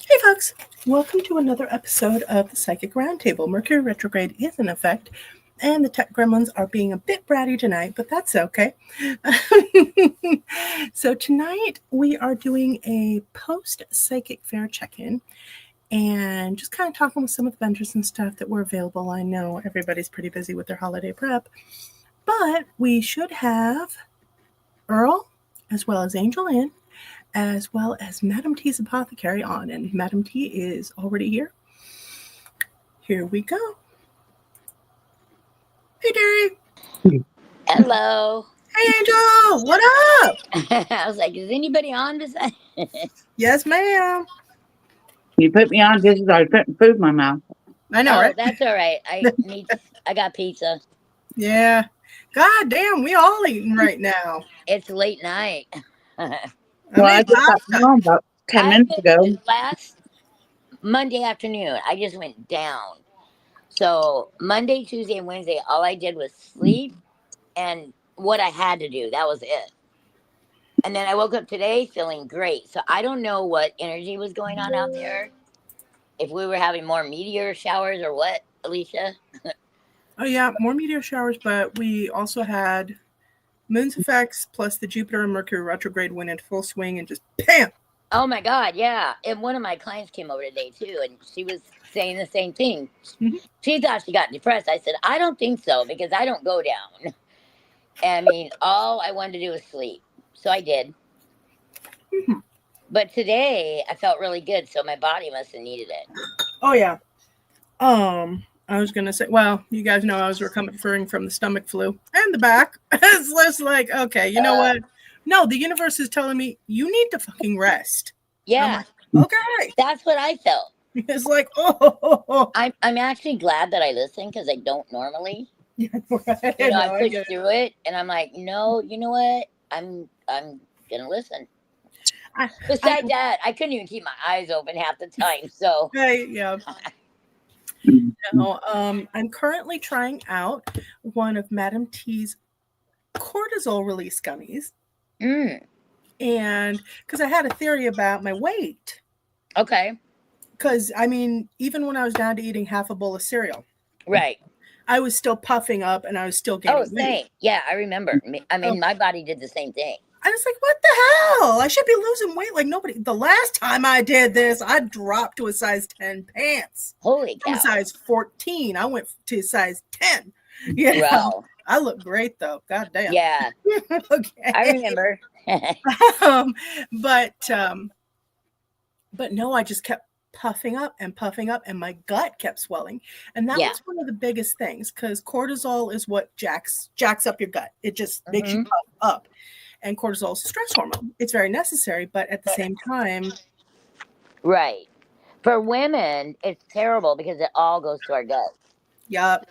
Hey folks, welcome to another episode of the Psychic RoundTable. Mercury retrograde is in effect, and the tech gremlins are being a bit bratty tonight, but that's okay. So tonight we are doing a post-psychic fair check-in and just kind of talking with some of the vendors and stuff that were available. I know everybody's pretty busy with their holiday prep, but we should have Earl as well as AngelLynn as well as Madam T's Apothecary on, and Madam T is already here. Here we go. Hey, Terry. Hello. Hey, Angel. What up? I was like, is anybody on besides? Yes, ma'am. You put me on just as I was putting food in my mouth. I know, right? That's all right. I got pizza. Yeah. God damn, we all eating right now. It's late night. I just got home about 10 minutes ago. Last Monday afternoon, I just went down. So Monday, Tuesday, and Wednesday, all I did was sleep and what I had to do. That was it. And then I woke up today feeling great. So I don't know what energy was going on out there. If we were having more meteor showers or what, Alicia? Oh, yeah, more meteor showers, but we also had moon's effects plus the Jupiter and Mercury retrograde went into full swing and just bam! Oh my God, yeah. And one of my clients came over today too, and she was saying the same thing. Mm-hmm. She thought she got depressed. I said, I don't think so, because I don't go down. I mean, all I wanted to do was sleep. So I did. Mm-hmm. But today I felt really good, so my body must have needed it. Oh yeah. I was gonna say, well, you guys know I was recovering from the stomach flu and the back. It's just like, okay, you know what? No, the universe is telling me you need to fucking rest. Yeah. Like, okay. That's what I felt. It's like, oh. I'm actually glad that I listen, because I don't normally. Yeah, right. I push through it, and I'm like, no, you know what? I'm gonna listen. Besides that, I couldn't even keep my eyes open half the time. So yeah. No, I'm currently trying out one of Madam T's cortisol release gummies. And because I had a theory about my weight. Okay. Because, I mean, even when I was down to eating half a bowl of cereal. Right. I was still puffing up and I was still gaining weight. Same. Yeah, I remember. I mean, my body did the same thing. I was like, what the hell? I should be losing weight like nobody. The last time I did this, I dropped to a size 10 pants. Holy cow. From size 14, I went to size 10. Yeah. Wow. I look great, though. God damn. Yeah. Okay. I remember. But no, I just kept puffing up, and my gut kept swelling. And that was one of the biggest things, because cortisol is what jacks up your gut. It just makes you puff up. And cortisol is a stress hormone. It's very necessary, but at the same time. Right. For women, it's terrible because it all goes to our gut. Yup.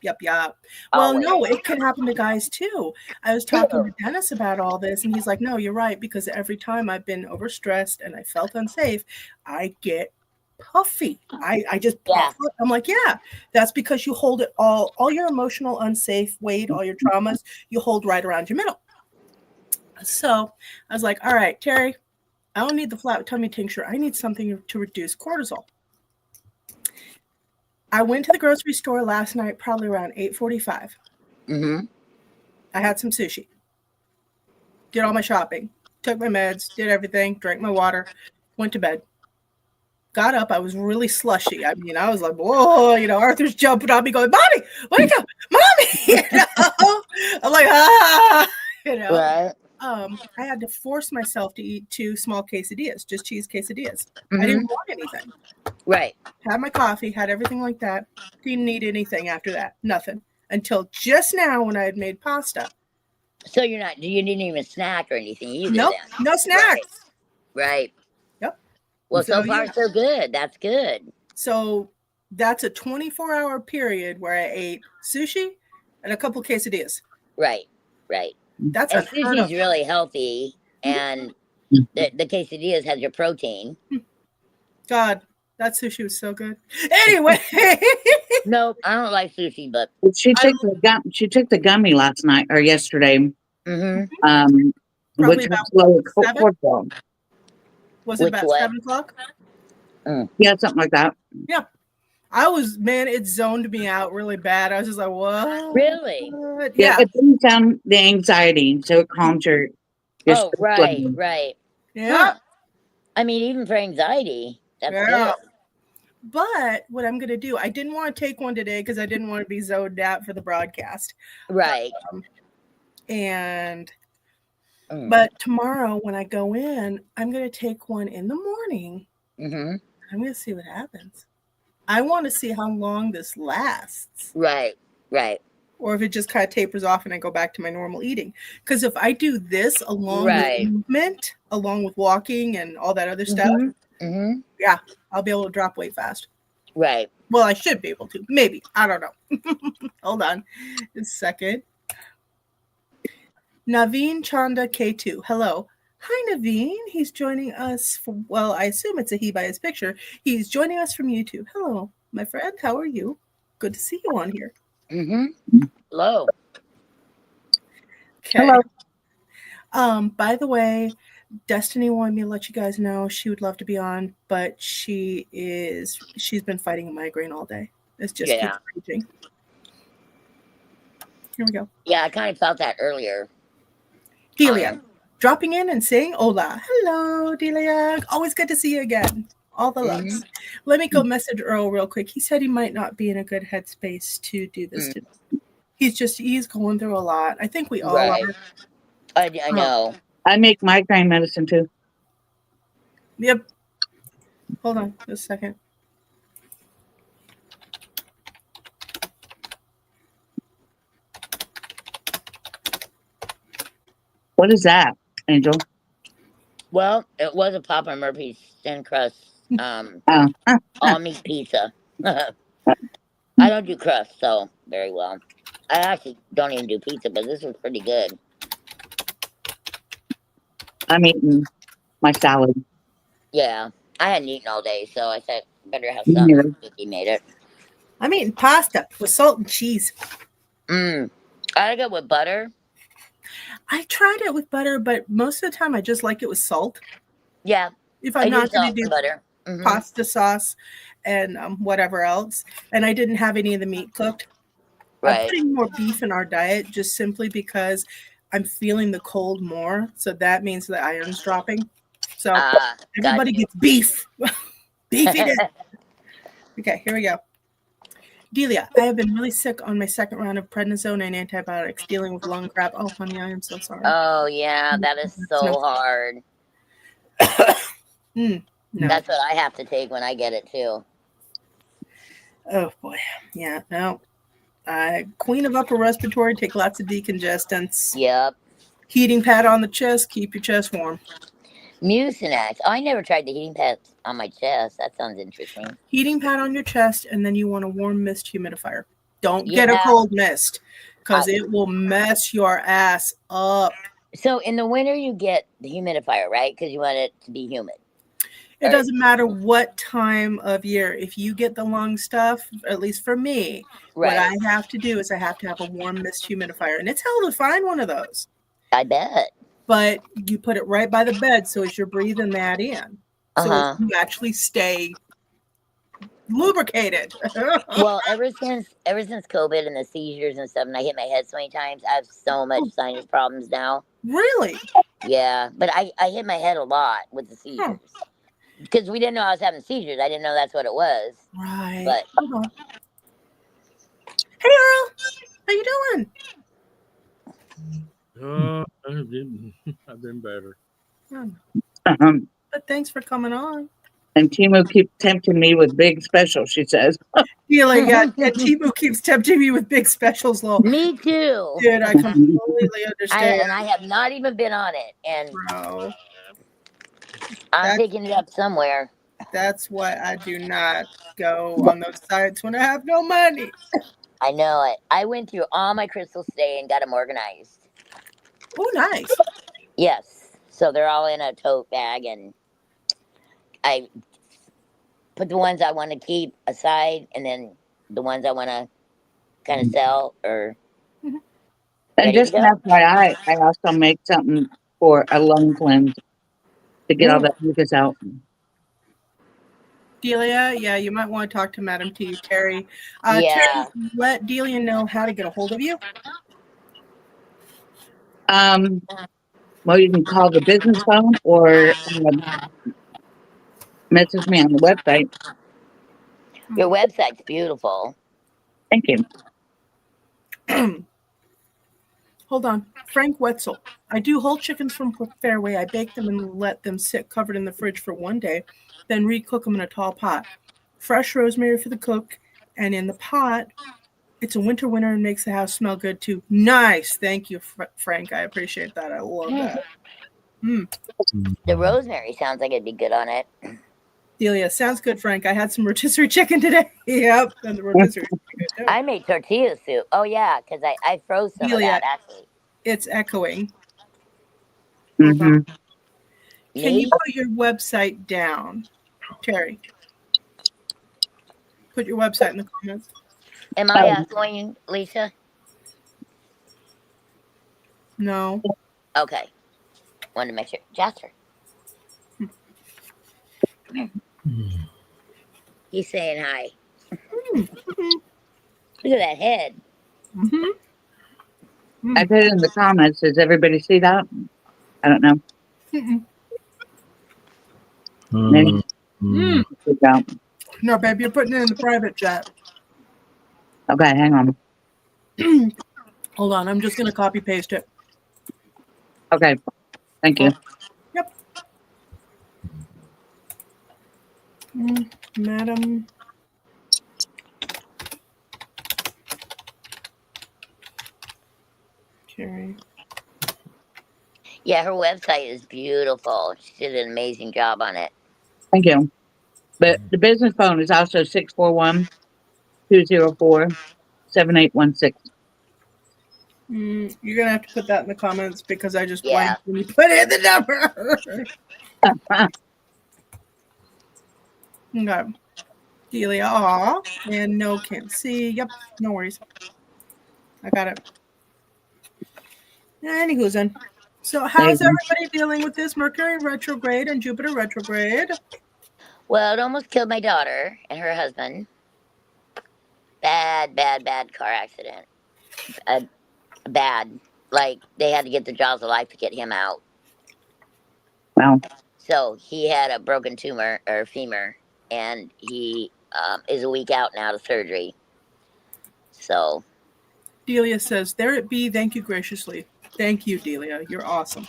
Well, no, it can happen to guys too. I was talking to Dennis about all this, and he's like, no, you're right, because every time I've been overstressed and I felt unsafe, I get puffy. I just puff up. I'm like, yeah, that's because you hold it all your emotional unsafe weight, all your traumas, you hold right around your middle. So I was like, all right, Terry, I don't need the flat tummy tincture. I need something to reduce cortisol. I went to the grocery store last night, probably around 8:45. Mm-hmm. I had some sushi. Did all my shopping. Took my meds. Did everything. Drank my water. Went to bed. got up. I was really slushy. I mean, I was like, whoa, Arthur's jumping on me going, Mommy, wake up, Mommy. I'm like, ah, Right. I had to force myself to eat 2 small quesadillas, just cheese quesadillas. Mm-hmm. I didn't want anything. Right. Had my coffee, had everything like that. Didn't need anything after that. Nothing. Until just now when I had made pasta. So you didn't even snack or anything either. Nope, then. no snacks. Right. Yep. Well, so far so good. That's good. So that's a 24-hour period where I ate sushi and a couple quesadillas. Right. That's and sushi's really healthy, and the quesadillas has your protein. God, that sushi was so good. Anyway. Nope, I don't like sushi, but she took the gummy last night or yesterday. Mm-hmm. Which was lower cortisol. Was it about 7 o'clock? Yeah, something like that. Yeah. It zoned me out really bad. I was just like, whoa. Really? Yeah, it brings down the anxiety, so it calms your right. Yeah. Huh. I mean, even for anxiety, that's good. But what I'm going to do, I didn't want to take one today because I didn't want to be zoned out for the broadcast. Right. But tomorrow when I go in, I'm going to take one in the morning. Mm-hmm. I'm going to see what happens. I want to see how long this lasts. Right. Or if it just kind of tapers off and I go back to my normal eating. Because if I do this along with movement, along with walking and all that other stuff, yeah, I'll be able to drop weight fast. Right. Well, I should be able to. Maybe. I don't know. Hold on a second. Naveen Chanda K2. Hello. Hi, Naveen. He's joining us I assume it's a he by his picture. He's joining us from YouTube. Hello, my friend. How are you? Good to see you on here. Mm-hmm. Hello. Okay. Hello. By the way, Destiny wanted me to let you guys know she would love to be on, but she's been fighting a migraine all day. It's just keeps raging. Here we go. Yeah, I kind of felt that earlier. Delia, dropping in and saying hola. Hello, Delia. Always good to see you again. All the loves. Let me go message Earl real quick. He said he might not be in a good headspace to do this today. He's going through a lot. I think we all are. I know. I make migraine medicine too. Yep. Hold on just a second. What is that, Angel? Well, it was a Papa Murphy's thin crust all meat pizza. I don't do crust so very well. I actually don't even do pizza, but this was pretty good. I'm eating my salad. Yeah, I hadn't eaten all day, so I said better have something. He made it. I'm eating pasta with salt and cheese. I like it with butter. I tried it with butter, but most of the time I just like it with salt. Yeah. If I'm not going to do butter. Pasta sauce and whatever else, and I didn't have any of the meat cooked. Right. I'm putting more beef in our diet just simply because I'm feeling the cold more. So that means the iron's dropping. So everybody gets beef. Beefy. Okay, here we go. Delia, I have been really sick on my second round of prednisone and antibiotics, dealing with lung crap. Oh, honey, I am so sorry. Oh, yeah, that is so hard. No. That's what I have to take when I get it, too. Oh, boy. Yeah, no. Queen of upper respiratory, take lots of decongestants. Yep. Heating pad on the chest, keep your chest warm. Mucinex. Oh, I never tried the heating pad on my chest. That sounds interesting. Heating pad on your chest, and then you want a warm mist humidifier. Don't get a cold mist, because it will mess your ass up. So in the winter, you get the humidifier, right? Because you want it to be humid. It doesn't matter what time of year. If you get the lung stuff, at least for me, what I have to do is I have to have a warm mist humidifier. And it's hell to find one of those. I bet. But you put it right by the bed so as you're breathing that in. So you actually stay lubricated. Well, ever since COVID and the seizures and stuff, and I hit my head so many times, I have so much sinus problems now. Really? Yeah, but I hit my head a lot with the seizures. because we didn't know I was having seizures. I didn't know that's what it was. Right. But hey, Earl, how you doing? I've been better. But thanks for coming on. And Timo keeps tempting me with big specials, she says. Yeah, and Timo keeps tempting me with big specials, lol. Me too. Dude, I completely understand. And I have not even been on it. And Bro, I'm picking it up somewhere. That's why I do not go on those sites when I have no money. I know it. I went through all my crystals today and got them organized. Oh, nice. Yes. So they're all in a tote bag, and I put the ones I want to keep aside, and then the ones I want to kind of sell or. And just an FYI, I also make something for a lung cleanse to get all that mucus out. Delia, yeah, you might want to talk to Madam T, Terry. Yeah. Terry, let Delia know how to get a hold of you. Well, you can call the business phone or message me on the website. Your website's beautiful. Thank you. Hold on. Frank Wetzel. I do whole chickens from Fairway. I bake them and let them sit covered in the fridge for one day, then recook them in a tall pot. Fresh rosemary for the cook, and in the pot, it's a winter and makes the house smell good too. Nice. Thank you, Frank. I appreciate that. I love that. The rosemary sounds like it'd be good on it. Delia, sounds good, Frank. I had some rotisserie chicken today. Yep, and the rotisserie chicken too. I made tortilla soup. Oh yeah, because I froze some of that actually. It's echoing. Mm-hmm. Can you put your website down, Terry? Put your website in the comments. Am I going, Lisa? No. Okay. Wanted to make sure. Jasper. He's saying hi. Look at that head. I put it in the comments. Does everybody see that? I don't know. No, babe, you're putting it in the private chat. Okay, hang on. Hold on, I'm just going to copy paste it. Okay, thank you. Yep. Madam. Terry. Yeah, her website is beautiful. She did an amazing job on it. Thank you. But the business phone is also 641-204-7816. You're going to have to put that in the comments because I just blanked when you put in the number. Okay. Delia, aw. And no, can't see. Yep, no worries. I got it. Anywho's in. So how's everybody dealing with this Mercury retrograde and Jupiter retrograde? Well, it almost killed my daughter and her husband. Bad car accident. Bad. Like, they had to get the jaws of life to get him out. Wow. So he had a broken tumor or femur, and he is a week out now to surgery. So. Delia says, there it be. Thank you graciously. Thank you, Delia. You're awesome.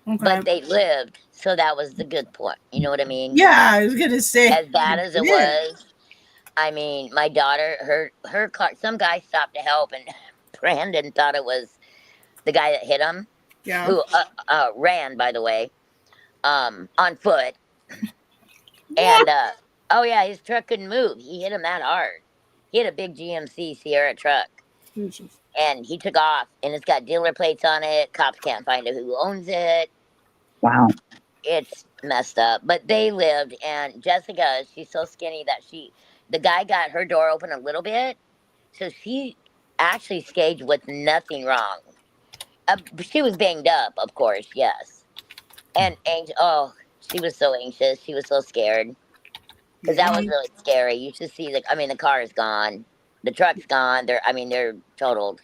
Okay. But they lived, so that was the good point. You know what I mean? Yeah, I was going to say. As bad as it was, I mean, my daughter, her car, some guy stopped to help, and Brandon thought it was the guy that hit him. Yeah. Who ran, by the way, on foot. And, oh yeah, his truck couldn't move. He hit him that hard. He had a big GMC Sierra truck. Jesus. And he took off, and it's got dealer plates on it. Cops can't find out who owns it. Wow. It's messed up. But they lived, and Jessica, she's so skinny that the guy got her door open a little bit, so she actually staged with nothing wrong. She was banged up, of course, yes. And she was so anxious. She was so scared. Because that was really scary. You should see the car is gone. The truck's gone. They're totaled.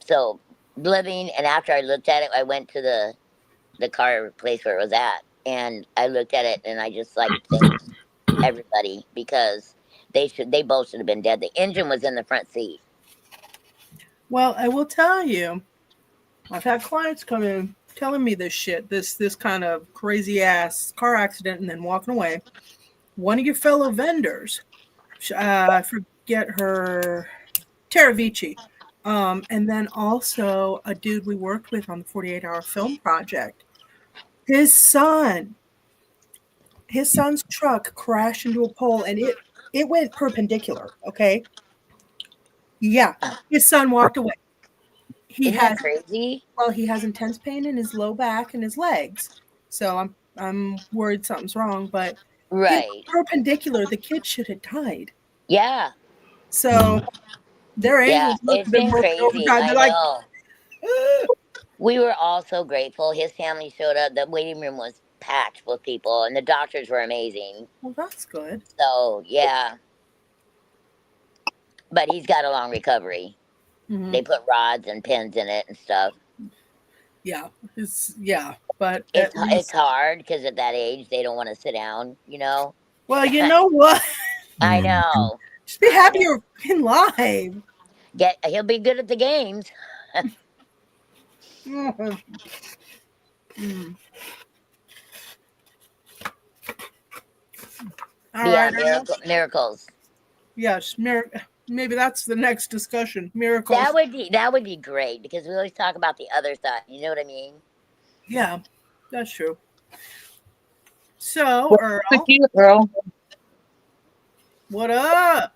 So living, and after I looked at it, I went to the the car place where it was at, and I looked at it and I just like thanked everybody because they both should have been dead. The engine was in the front seat. Well, I will tell you, I've had clients come in telling me this shit, this kind of crazy ass car accident, and then walking away. One of your fellow vendors, I forget her, Teravici, and then also a dude we worked with on the 48-hour film project. His son's truck crashed into a pole, and it went perpendicular. Okay, yeah, his son walked away. Isn't that crazy? Well, he has intense pain in his low back and his legs, so I'm worried something's wrong. But right, perpendicular, the kid should have died. Yeah. So their angels must have been working overtime. They're like, we were all so grateful. His family showed up. The waiting room was packed with people, and the doctors were amazing. Well, that's good. So yeah, but he's got a long recovery. Mm-hmm. They put rods and pins in it and stuff. Yeah, but it's hard because at that age they don't want to sit down. Well, you know what? I know. Just be happy you're in live. He'll be good at the games. All right, miracles. Yes, maybe that's the next discussion. Miracles. That would be great because we always talk about the other side. You know what I mean? Yeah, that's true. So, Earl. What up?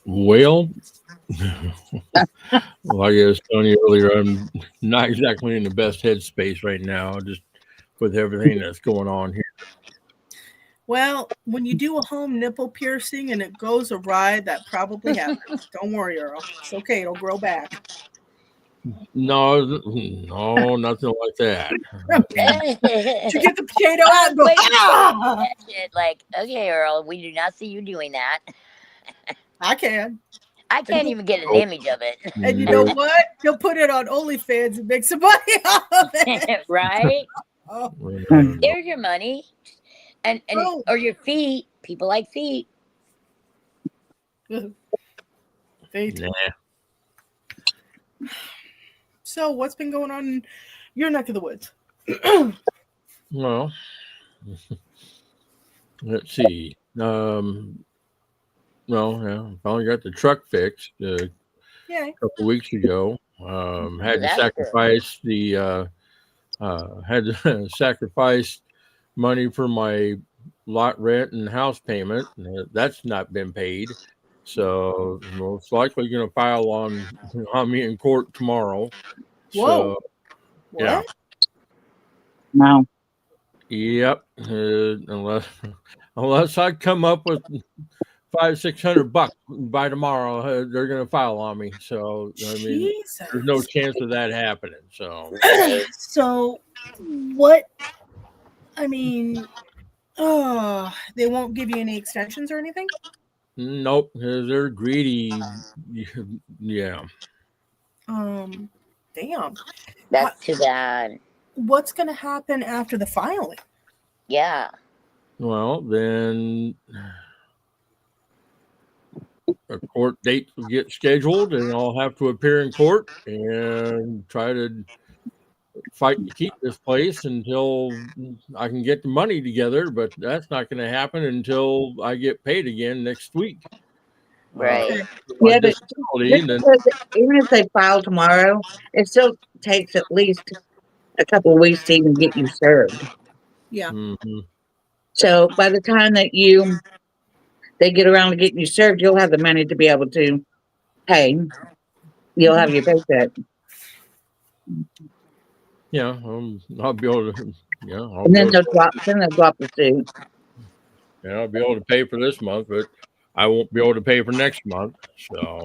Well, like I was telling you earlier, I'm not exactly in the best headspace right now, just with everything that's going on here. Well, when you do a home nipple piercing and it goes awry, that probably happens. Don't worry, Earl. It's okay. It'll grow back. No, nothing like that. To get the potato out and go, like, okay, Earl, we do not see you doing that. I can. I can't even get an image of it. And you know what? You'll put it on OnlyFans and make some money off of it. Right? There's your money. And or your feet. People like feet. Feet. Nah. So what's been going on in your neck of the woods? Well, let's see. Finally got the truck fixed a couple weeks ago. Had to sacrifice sacrifice money for my lot rent and house payment. That's not been paid. So most likely going to file on me in court tomorrow. Whoa. So, yeah. No. Yep. Unless I come up with $500-600 by tomorrow, they're going to file on me. So I mean, there's no chance of that happening. So. So what? I mean, they won't give you any extensions or anything? Nope, they're greedy. Yeah. Damn. That's too bad. What's going to happen after the filing? Yeah. Well, then a court date will get scheduled, and I'll have to appear in court and try to fight to keep this place until I can get the money together. But that's not going to happen until I get paid again next week. Right. Yeah, but even if they file tomorrow, it still takes at least a couple of weeks to even get you served. Yeah. Mm-hmm. So by the time that they get around to getting you served, you'll have the money to be able to pay. You'll have your paycheck. Yeah, I'll be able to. Yeah, and then they'll drop the suit. Yeah, I'll be able to pay for this month, but I won't be able to pay for next month. So,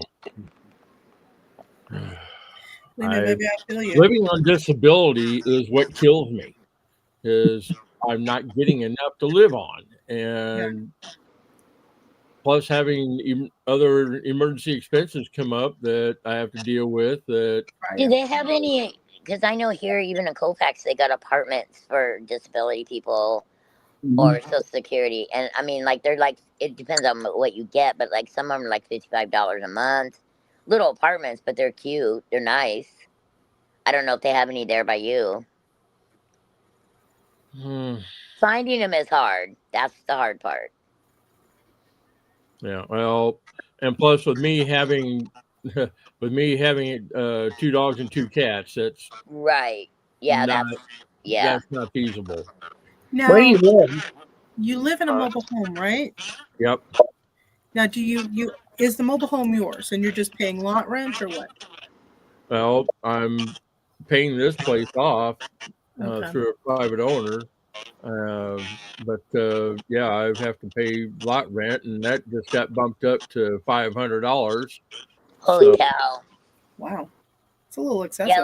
Maybe I feel you. Living on disability is what kills me. Is I'm not getting enough to live on, and plus having other emergency expenses come up that I have to deal with. That do they have any because I know here, even in Colfax, they got apartments for disability people Mhm. or Social Security. And I mean, like, they're like, it depends on what you get, but like some of them are like $55 a month. Little apartments, but they're cute. They're nice. I don't know if they have any there by you. Finding them is hard. That's the hard part. Yeah, well, and plus with me having 2 dogs and 2 cats, that's Right. Yeah, not yeah. feasible. Where do Now, you live? you live in a mobile home, right? Yep. Now, do you is the mobile home yours and you're just paying lot rent or what? Well, I'm paying this place off Okay. through a private owner, but yeah, I have to pay lot rent, and that just got bumped up to $500. Holy So cow. Wow. It's a little excessive. Yeah,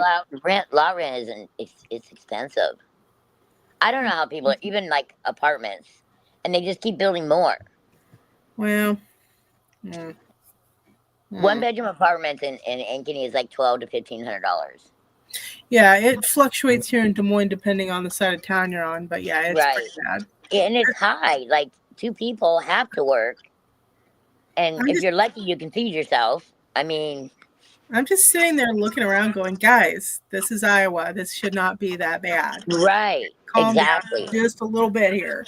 lot rent isn't, it's expensive. I don't know how people, even like apartments, and they just keep building more. Well, 1-bedroom apartments in Ankeny is like $1,200 to $1,500. yeah, it fluctuates here in Des Moines depending on the side of town you're on, but yeah, it's pretty bad. And it's high. Like 2 people have to work, and if you're lucky, you can feed yourself. I mean, I'm just sitting there looking around going, guys, this is Iowa. This should not be that bad. Right. Calm Exactly. down just a little bit here.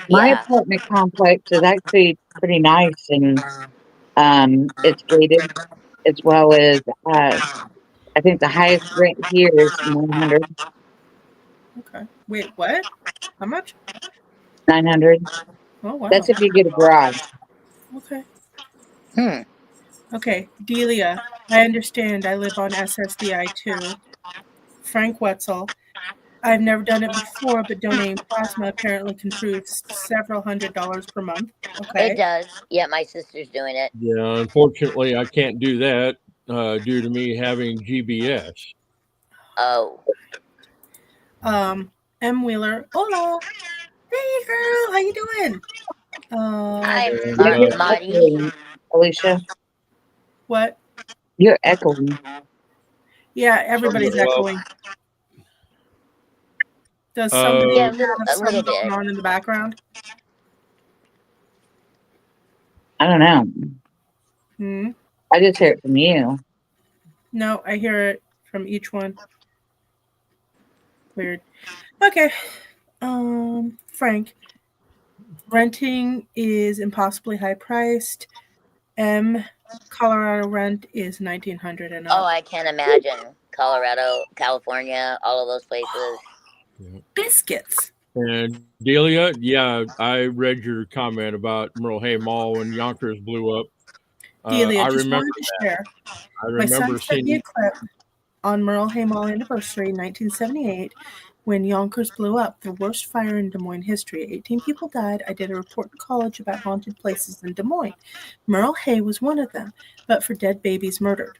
My apartment complex is actually pretty nice, and it's gated, as well as I think the highest rent here is 900. Okay. Wait, what? How much? 900. Oh, wow. That's if you get a garage. Okay. Hmm. Okay, Delia, I understand. I live on SSDI too. Frank Wetzel. I've never done it before, but donating plasma apparently contributes several $100s per month. Okay. It does. Yeah, my sister's doing it. Yeah, unfortunately, I can't do that due to me having GBS. Oh. M. Wheeler. Hola. Hey, girl. How you doing? Hi, You're Marty. echoing, Alicia. What? You're echoing. Yeah, everybody's echoing. Does somebody have something going on in the background? I don't know. I just hear it from you. No, I hear it from each one. Weird. Okay. Frank. Renting is impossibly high priced. Colorado rent is $1,900 and up. Oh, I can't imagine. Colorado, California, all of those places. Biscuits. And Delia, yeah, I read your comment about Merle Hay Mall when Yonkers blew up. Delia, I just remember wanted to that. share. I remember My son sent me a seeing clip on Merle Hay Mall anniversary in 1978 when Yonkers blew up, the worst fire in Des Moines history. 18 people died. I did a report in college about haunted places in Des Moines. Merle Hay was one of them, but for dead babies murdered.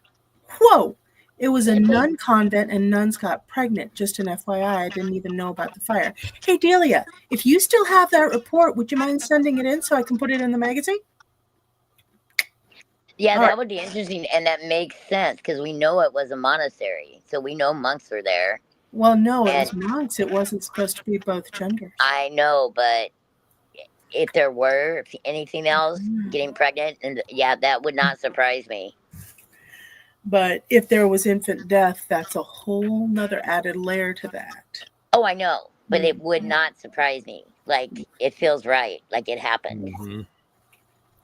Whoa! It was a nun convent and nuns got pregnant. Just an FYI, I didn't even know about the fire. Hey, Delia, if you still have that report, would you mind sending it in so I can put it in the magazine? Yeah, that would be interesting, and that makes sense because we know it was a monastery, so we know monks were there. Well, no, it was monks. It wasn't supposed to be both genders. I know, but if there were anything else, getting pregnant, and yeah, that would not surprise me. But if there was infant death, that's a whole nother added layer to that. Oh, I know, but it would not surprise me. Like, it feels right, like it happened.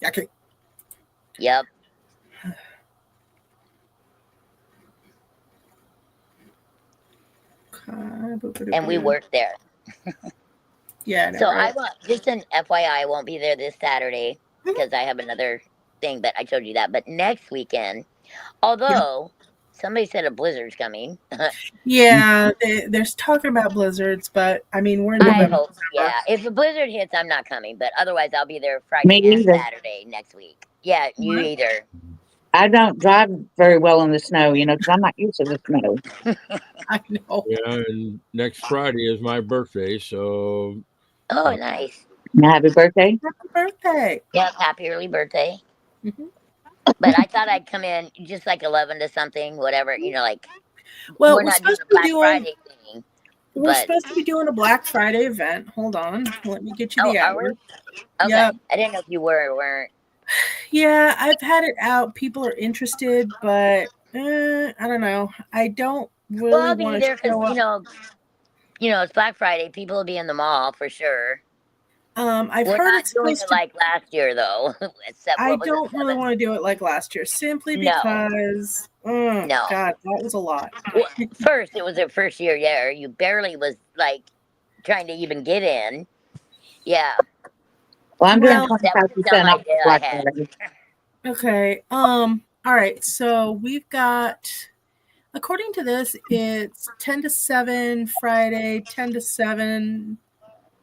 Okay. Yep. And we worked there. Yeah. So I won't, just an FYI, I won't be there this Saturday because I have another thing, but I told you that. But next weekend, although somebody said a blizzard's coming. Yeah, they're talking about blizzards, but I mean, we're in November. I hope, yeah. If a blizzard hits, I'm not coming, but otherwise I'll be there Friday and Saturday next week. Yeah, you either. I don't drive very well in the snow, because I'm not used to the snow. I know. Yeah, and next Friday is my birthday, so. Oh, nice. Happy birthday. Happy birthday. Yep, happy early birthday. But I thought I'd come in just like 11 to something, whatever, like. Well, we're not doing a Black Friday thing. We're supposed to be doing a Black Friday event. Hold on. Let me get you the hour. Are we? Okay. Yep. I didn't know if you were or weren't. Yeah, I've had it out. People are interested, but I don't know. I don't really I'll be want there to show up. It's Black Friday. People will be in the mall for sure. We're heard not it's doing it like last year, though. I don't really want to do it like last year, simply because God, that was a lot. Well, first, it was their first year there. You barely was like trying to even get in. Yeah. Well, I'm doing 25% off Black Friday. Okay. All right. So we've got, according to this, it's 10 to 7 Friday, 10 to 7,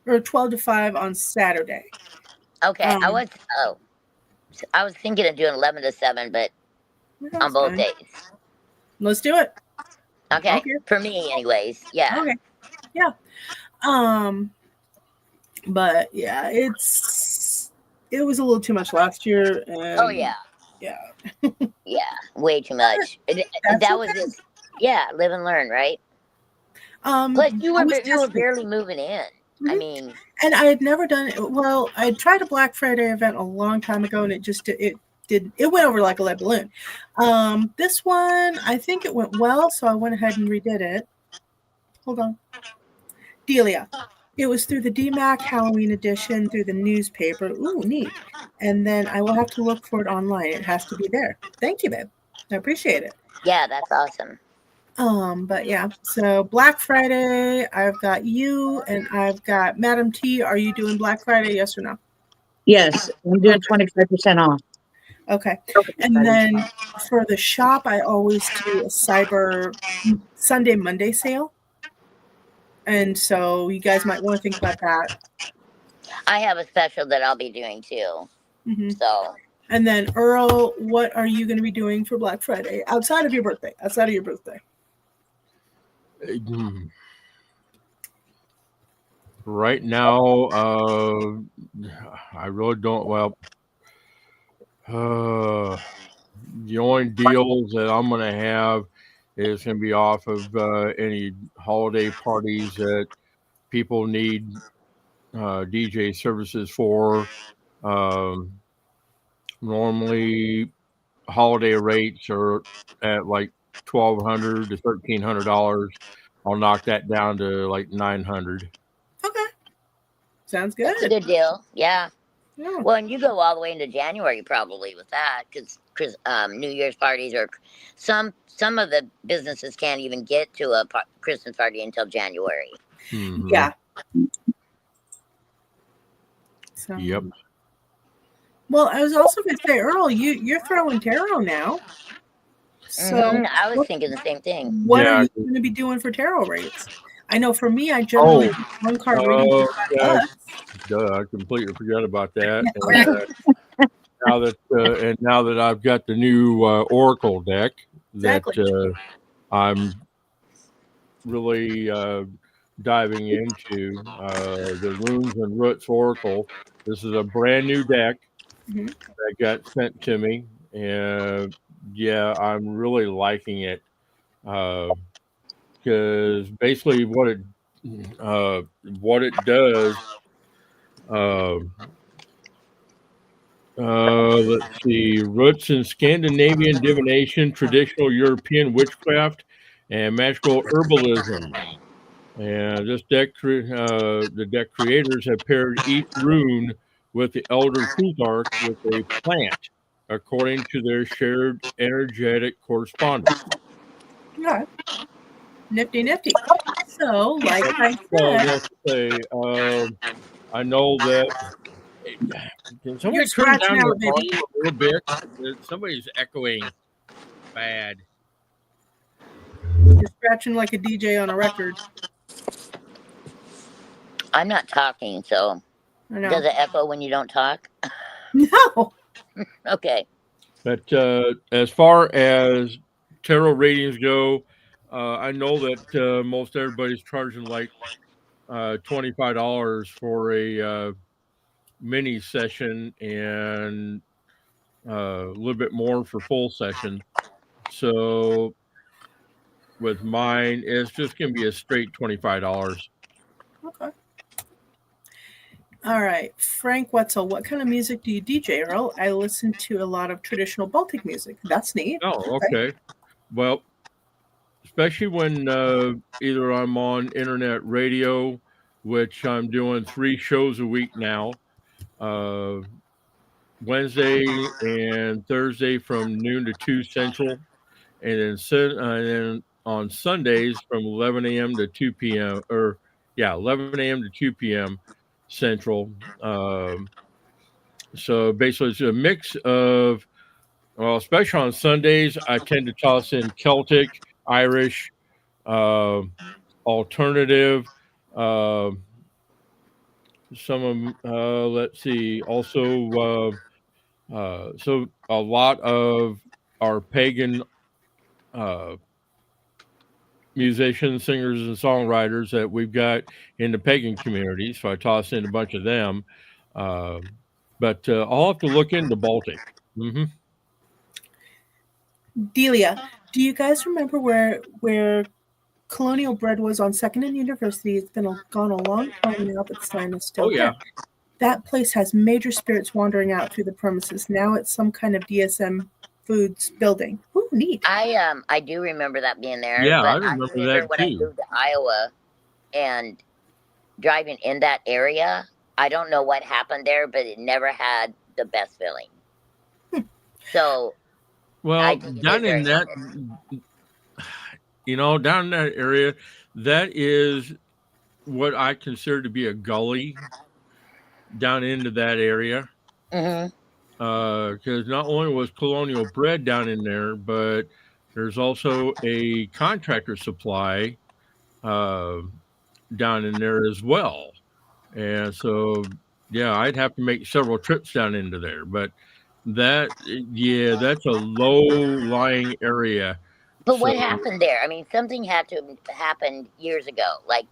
or 12 to 5 on Saturday. Okay. I was thinking of doing 11 to 7, but on both days. Let's do it. Okay. For me, anyways. Yeah. Okay. Yeah. But yeah, it was a little too much last year. And yeah. Yeah. Yeah. Way too much. That was just, live and learn, right? Plus, you were barely moving in. Mm-hmm. I mean, and I had never done it. Well, I had tried a Black Friday event a long time ago, and it went over like a lead balloon. This one, I think it went well, so I went ahead and redid it. Hold on. Delia. It was through the DMAC Halloween edition, through the newspaper. Ooh, neat. And then I will have to look for it online. It has to be there. Thank you, babe. I appreciate it. Yeah, that's awesome. But yeah, so Black Friday, I've got you and I've got Madam T. Are you doing Black Friday? Yes or no? Yes, I'm doing 25% off. Okay. And then for the shop, I always do a Cyber Sunday, Monday sale. And so you guys might want to think about that. I have a special that I'll be doing too. Mm-hmm. So. And then Earl, what are you going to be doing for Black Friday outside of your birthday? Right now, I really don't. Well, the only deals that I'm going to have is going to be off of any holiday parties that people need DJ services for. Normally, holiday rates are at like $1,200 to $1,300. I'll knock that down to like $900. Okay, sounds good. That's a good deal. Yeah. Well, and you go all the way into January probably with that, because New Year's parties or some of the businesses can't even get to a Christmas party until January. Mm-hmm. Yeah. So. Yep. Well, I was also going to say, Earl, you're throwing tarot now. So I was thinking the same thing. What are you going to be doing for tarot rates? I know for me, I generally do one card reading. I completely forgot about that. And, now that I've got the new Oracle deck that I'm really diving into, the Runes and Roots Oracle. This is a brand new deck that got sent to me, and I'm really liking it because basically what it does. Let's see. Roots in Scandinavian divination, traditional European witchcraft, and magical herbalism. And this deck, the deck creators have paired each rune with the Elder Truth Arc with a plant, according to their shared energetic correspondence. Yeah. Nifty. So, like I said, I know that. Can somebody turn down the volume a little bit? Somebody's echoing bad. You're scratching like a DJ on a record. I'm not talking, so does it echo when you don't talk? No. Okay. But as far as tarot readings go, I know that most everybody's charging like $25 for a mini session and a little bit more for full session. So with mine, it's just going to be a straight $25. Okay. All right, Frank Wetzel, what kind of music do you DJ, Earl? I listen to a lot of traditional Baltic music. That's neat. Oh, okay. Well, especially when either I'm on internet radio, which I'm doing 3 shows a week now, Wednesday and Thursday from noon to 2 Central, and then on Sundays from 11 a.m. to 2 p.m. 11 a.m. to 2 p.m. Central. So basically, it's a mix of, well, especially on Sundays, I tend to toss in Celtic, Irish, alternative, uh, some of, let's see, also, so a lot of our pagan musicians, singers, and songwriters that we've got in the pagan community. So I toss in a bunch of them. But I'll have to look into Baltic. Mm-hmm. Delia, do you guys remember where Colonial Bread was on 2nd and University? It's been gone a long time now, but the sign is still there. That place has major spirits wandering out through the premises. Now it's some kind of DSM Foods building. Ooh, neat. I do remember that being there. Yeah, but I remember that when too. I moved to Iowa and driving in that area, I don't know what happened there, but it never had the best feeling. So, well, down in that, down in that area, that is what I consider to be a gully down into that area. Mm-hmm. Because not only was Colonial Bread down in there, but there's also a contractor supply down in there as well. And so, yeah, I'd have to make several trips down into there. But that's a low-lying area. But what happened there? I mean, something had to have happened years ago, like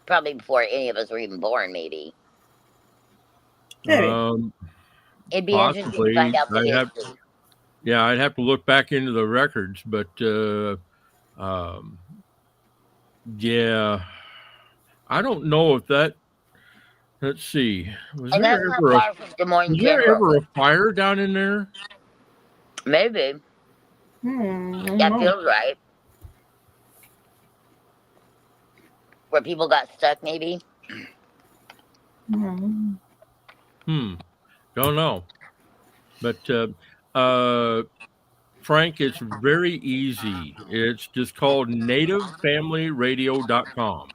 probably before any of us were even born, maybe. It'd be interesting to find out the history. I'd have to look back into the records, but I don't know if that. Let's see. Was there ever a fire down in there? Maybe. That feels right. Where people got stuck, maybe. Don't know. But Frank, it's very easy. It's just called nativefamilyradio.com.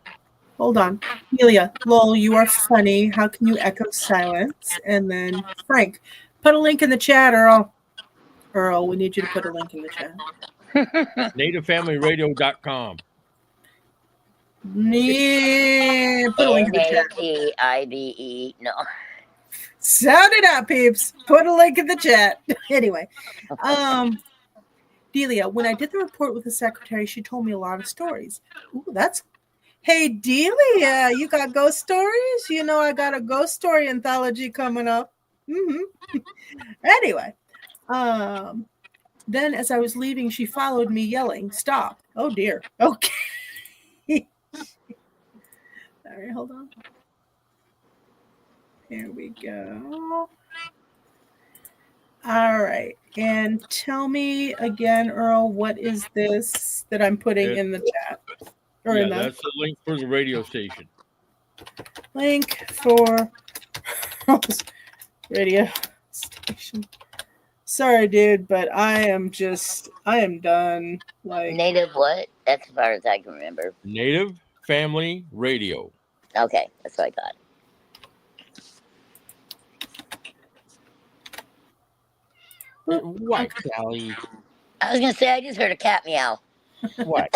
Hold on. Delia, lol, you are funny. How can you echo silence? And then Frank, put a link in the chat, Earl. Earl, we need you to put a link in the chat. nativefamilyradio.com. Yeah, put a link in the chat. N-A-T-I-V-E. No. Sound it out, peeps. Put a link in the chat. Anyway, Delia, when I did the report with the secretary, she told me a lot of stories. Ooh, hey, Delia, you got ghost stories? You know, I got a ghost story anthology coming up. Anyway, then as I was leaving, she followed me yelling, "Stop." Oh, dear. Okay. All right, hold on. Here we go. All right. And tell me again, Earl, what is this that I'm putting in the chat? That's the link for the radio station. Link for radio station. Sorry, dude, but I am done. Like Native what? That's as far as I can remember. Native Family Radio. Okay, that's what I thought. What, Sally? I was gonna say I just heard a cat meow. What?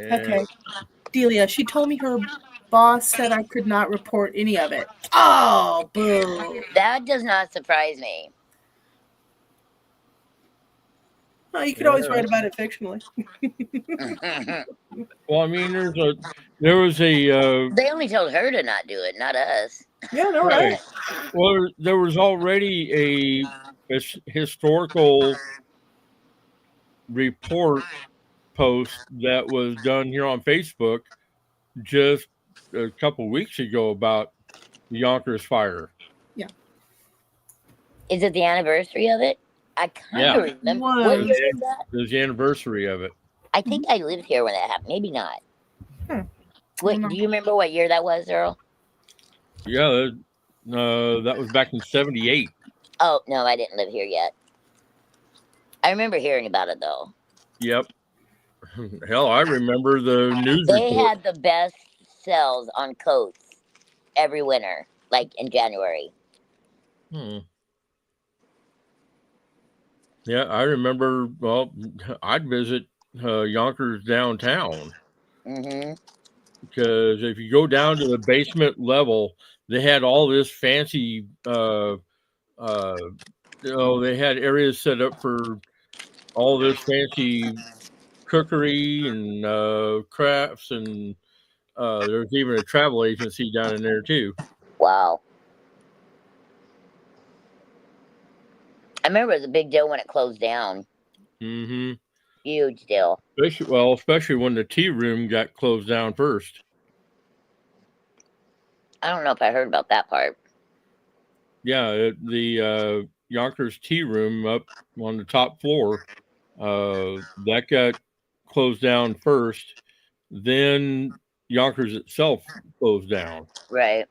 Okay. Delia, she told me her boss said I could not report any of it. Oh, boo. That does not surprise me. Well, you could always write about it fictionally. Well, I mean, there was a. They only told her to not do it, not us. Yeah, no, right. Well, there was already a historical report post that was done here on Facebook just a couple weeks ago about the Yonkers fire. Yeah. Is it the anniversary of it? I kind of remember. What year was that? It was the anniversary of it. I think I lived here when that happened. Maybe not. What, do you remember what year that was, Earl? Yeah, that was back in '78. Oh, no, I didn't live here yet. I remember hearing about it, though. Yep. Hell, I remember the news They report. had the best sales on coats every winter, like in January. Yeah, I remember. Well, I'd visit Yonkers downtown. Because if you go down to the basement level, they had all this fancy, they had areas set up for all this fancy cookery and crafts, and there's even a travel agency down in there too. Wow. I remember it was a big deal when it closed down. Huge deal. Especially when the tea room got closed down first. I don't know if I heard about that part. Yeah, the Yonkers tea room up on the top floor, that got closed down first. Then Yonkers itself closed down. Right.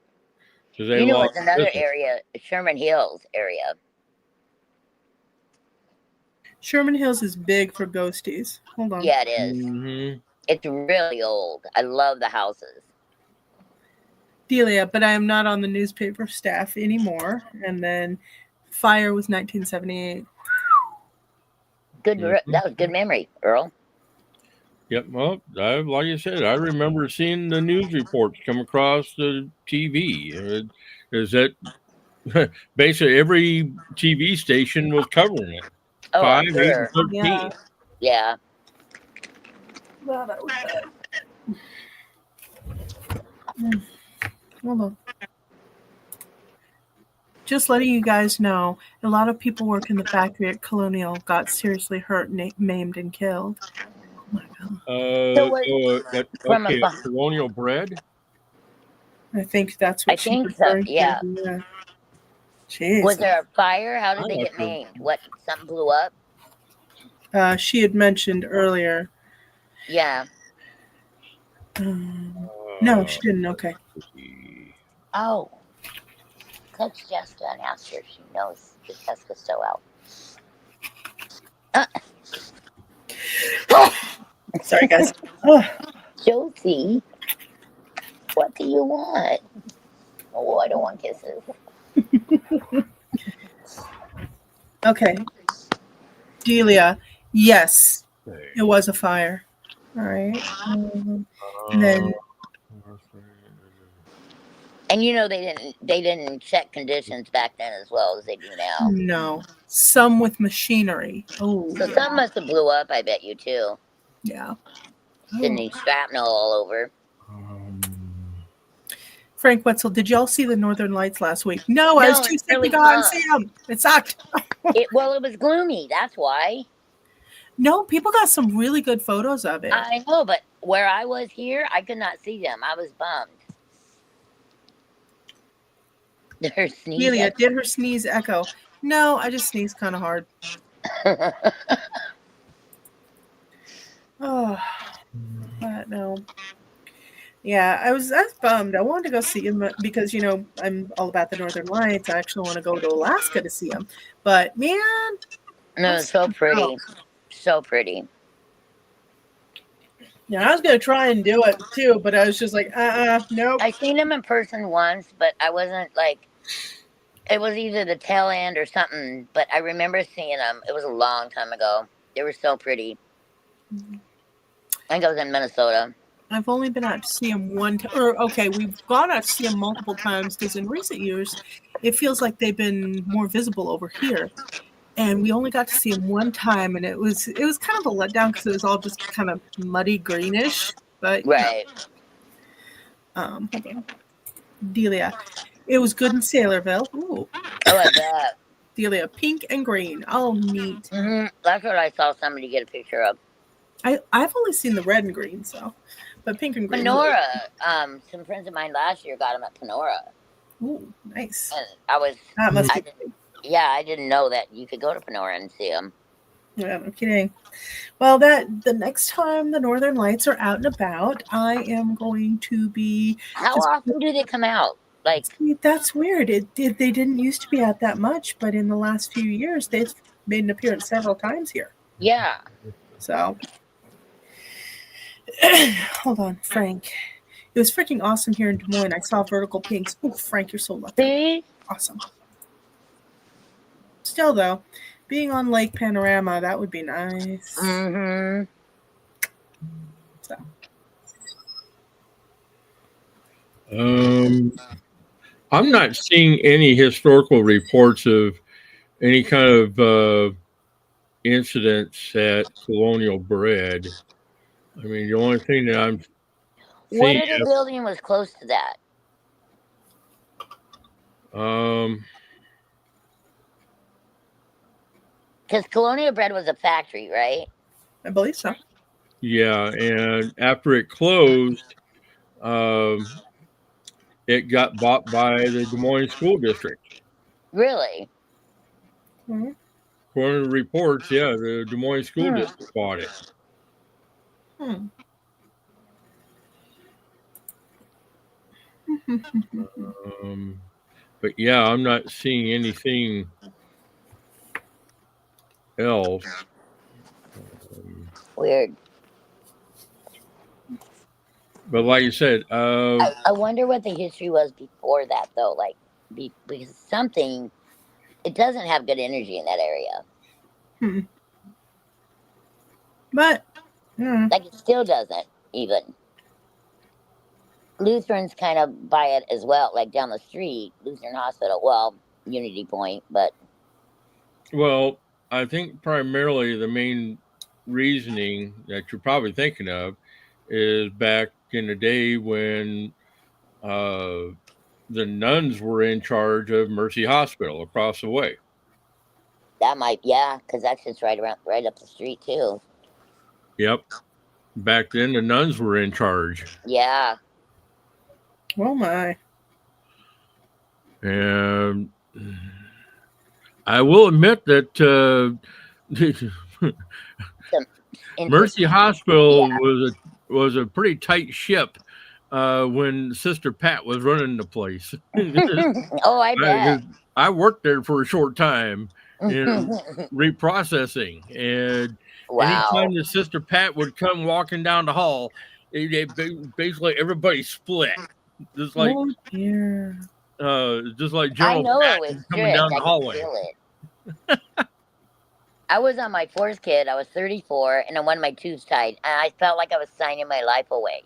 You know what's another area? Sherman Hills area. Sherman Hills is big for ghosties. Hold on. Yeah, it is. It's really old. I love the houses. Delia, but I am not on the newspaper staff anymore. And then fire was 1978. Good. That was good memory, Earl. Yep. Well, like I said, I remember seeing the news reports come across the TV. Is that basically every TV station was covering it? Oh, 5, sure. 8, and 13. Yeah. Wow, that was bad. Hold on. Just letting you guys know, a lot of people work in the factory at Colonial got seriously hurt, maimed, and killed. Oh my God. Colonial Bread? I think that's what she's referring to. Yeah. Jeez. Was there a fire? How did they get maimed? What? Something blew up? She had mentioned earlier. Yeah. No, she didn't. Okay. Oh. Text Jessica and ask her if she knows if Jessica's still out. Sorry, guys. Josie, what do you want? Oh, I don't want kisses. Okay. Delia, yes, it was a fire. All right. And then. And they didn't check conditions back then as well as they do now. No, some with machinery. Oh, so some must have blew up. I bet you too. Yeah. Didn't need shrapnel all over. Frank Wetzel, did y'all see the Northern Lights last week? No, I was too sick to go and see them. It sucked. It was gloomy. That's why. No, people got some really good photos of it. I know, but where I was here, I could not see them. I was bummed. Her sneeze. Delia, did her sneeze echo? No, I just sneezed kind of hard. Oh, but no. Yeah, I was bummed. I wanted to go see him because, I'm all about the Northern Lights. I actually want to go to Alaska to see him. But, man. No, it's so pretty. So pretty. Yeah, I was going to try and do it, too, but I was just like, nope. I seen them in person once, but I wasn't like, it was either the tail end or something, but I remember seeing them. It was a long time ago. They were so pretty. I think I was in Minnesota. I've only been out to see him one time. Okay, we've gone out to see him multiple times because in recent years, it feels like they've been more visible over here. And we only got to see him one time, and it was kind of a letdown because it was all just kind of muddy greenish. But right. Hold on. Delia, it was good in Saylorville. Ooh. Oh, I bet. Delia, pink and green. Oh, neat. That's what I saw somebody get a picture of. I've only seen the red and green, so, but pink and green. Panora. Some friends of mine last year got them at Panora. Ooh, nice. And I was, That must be I didn't know that you could go to Panora and see them. Yeah, no kidding. Well, the next time the Northern Lights are out and about, I am going to be. How often do they come out? Like, that's weird. They didn't used to be out that much, but in the last few years, they've made an appearance several times here. Yeah. So, hold on, Frank. It was freaking awesome here in Des Moines. I saw vertical pinks. Oh, Frank, you're so lucky. See? Awesome. Still, though, being on Lake Panorama, that would be nice. Mm-hmm. So. I'm not seeing any historical reports of any kind of incidents at Colonial Bread. I mean, the only thing that I'm seeing. What other building was close to that? Because Colonial Bread was a factory, right? I believe so. Yeah, and after it closed, it got bought by the Des Moines School District. Really? Mm-hmm. According to reports, yeah, the Des Moines School District bought it. But yeah, I'm not seeing anything else. Weird. But like you said, I wonder what the history was before that, though. Like, because something, it doesn't have good energy in that area. But, like, it still doesn't, even. Lutherans kind of buy it as well, like down the street, Lutheran Hospital. Well, Unity Point, but. Well, I think primarily the main reasoning that you're probably thinking of is back in the day when the nuns were in charge of Mercy Hospital across the way. That might, yeah, because that's just right up the street too. Yep. Back then, the nuns were in charge. Yeah. Oh my. And I will admit that Mercy Hospital was a pretty tight ship when Sister Pat was running the place. Oh, I bet. I worked there for a short time in reprocessing, and anytime the Sister Pat would come walking down the hall, basically everybody split, just like just like General Pat coming down the hallway. I was on my fourth kid. I was 34, and I wanted my tubes tied, and I felt like I was signing my life away.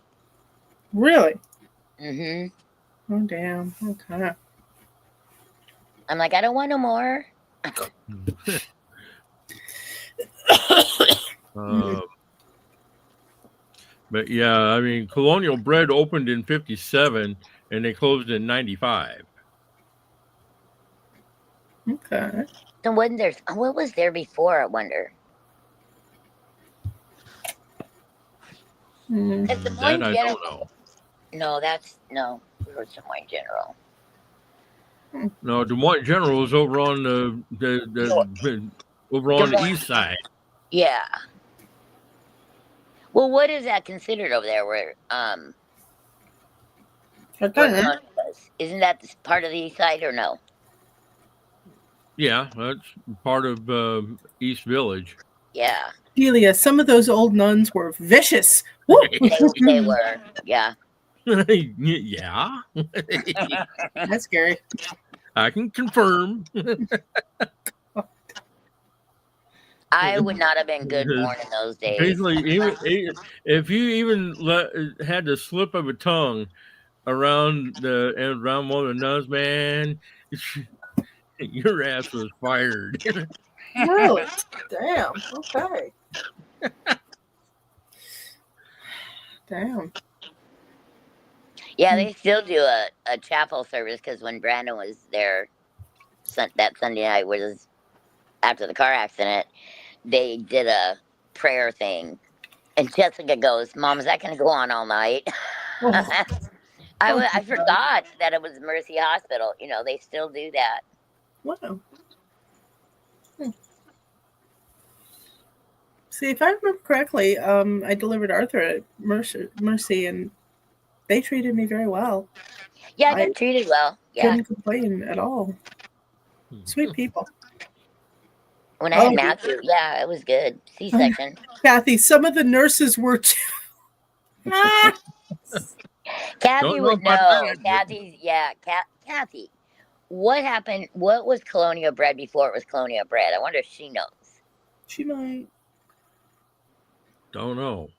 Really? Mm-hmm. Oh, damn. Okay. I'm like, I don't want no more. But yeah, I mean, Colonial Bread opened in 57 and they closed in 95. Okay. So what was there before, I wonder? That I don't know. No, we were Des Moines General. No, Des Moines General was over on the east side. Yeah. Well, what is that considered over there? Where isn't that part of the east side or no? Yeah, that's part of East Village. Yeah. Delia, some of those old nuns were vicious. They were, yeah. Yeah. That's scary. I can confirm. I would not have been good born in those days. Basically, if you even had the slip of a tongue around one of the nuns, man, your ass was fired. Really? Damn. Okay. Damn. Yeah, they still do a chapel service because when Brandon was there, that Sunday night was after the car accident. They did a prayer thing, and Jessica goes, "Mom, is that going to go on all night?" Oh, I forgot that it was Mercy Hospital. You know, they still do that. wow. See, if I remember correctly, I delivered Arthur at Mercy, and they treated me very well. Yeah, I got treated well. Yeah. Couldn't complain at all. Sweet people. When I had Matthew, yeah, it was good. C-section. Kathy, some of the nurses were too. Kathy would know. Kathy's, yeah, Kathy. What happened? What was colonial bread before it was colonial bread? I wonder if she knows. She might. Don't know.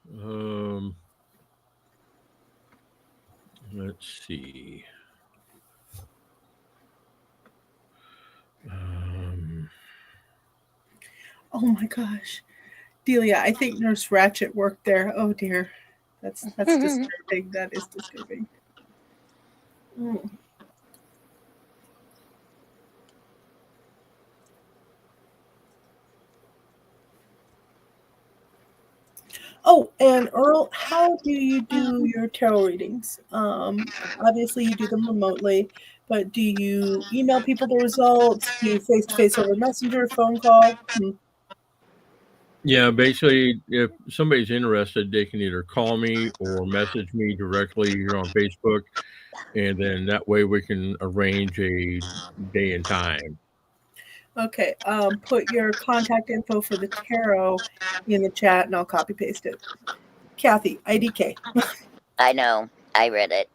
Let's see. Oh my gosh, Delia, I think Nurse Ratchet worked there. Oh dear, that's disturbing. That is disturbing. Mm. Oh, and Earl, how do you do your tarot readings? Obviously, you do them remotely, but do you email people the results? Do you face-to-face over Messenger, phone call? Yeah, basically, if somebody's interested, they can either call me or message me directly here on Facebook, and then that way we can arrange a day and time. Okay, put your contact info for the tarot in the chat, and I'll copy paste it. Kathy, IDK. I know. I read it.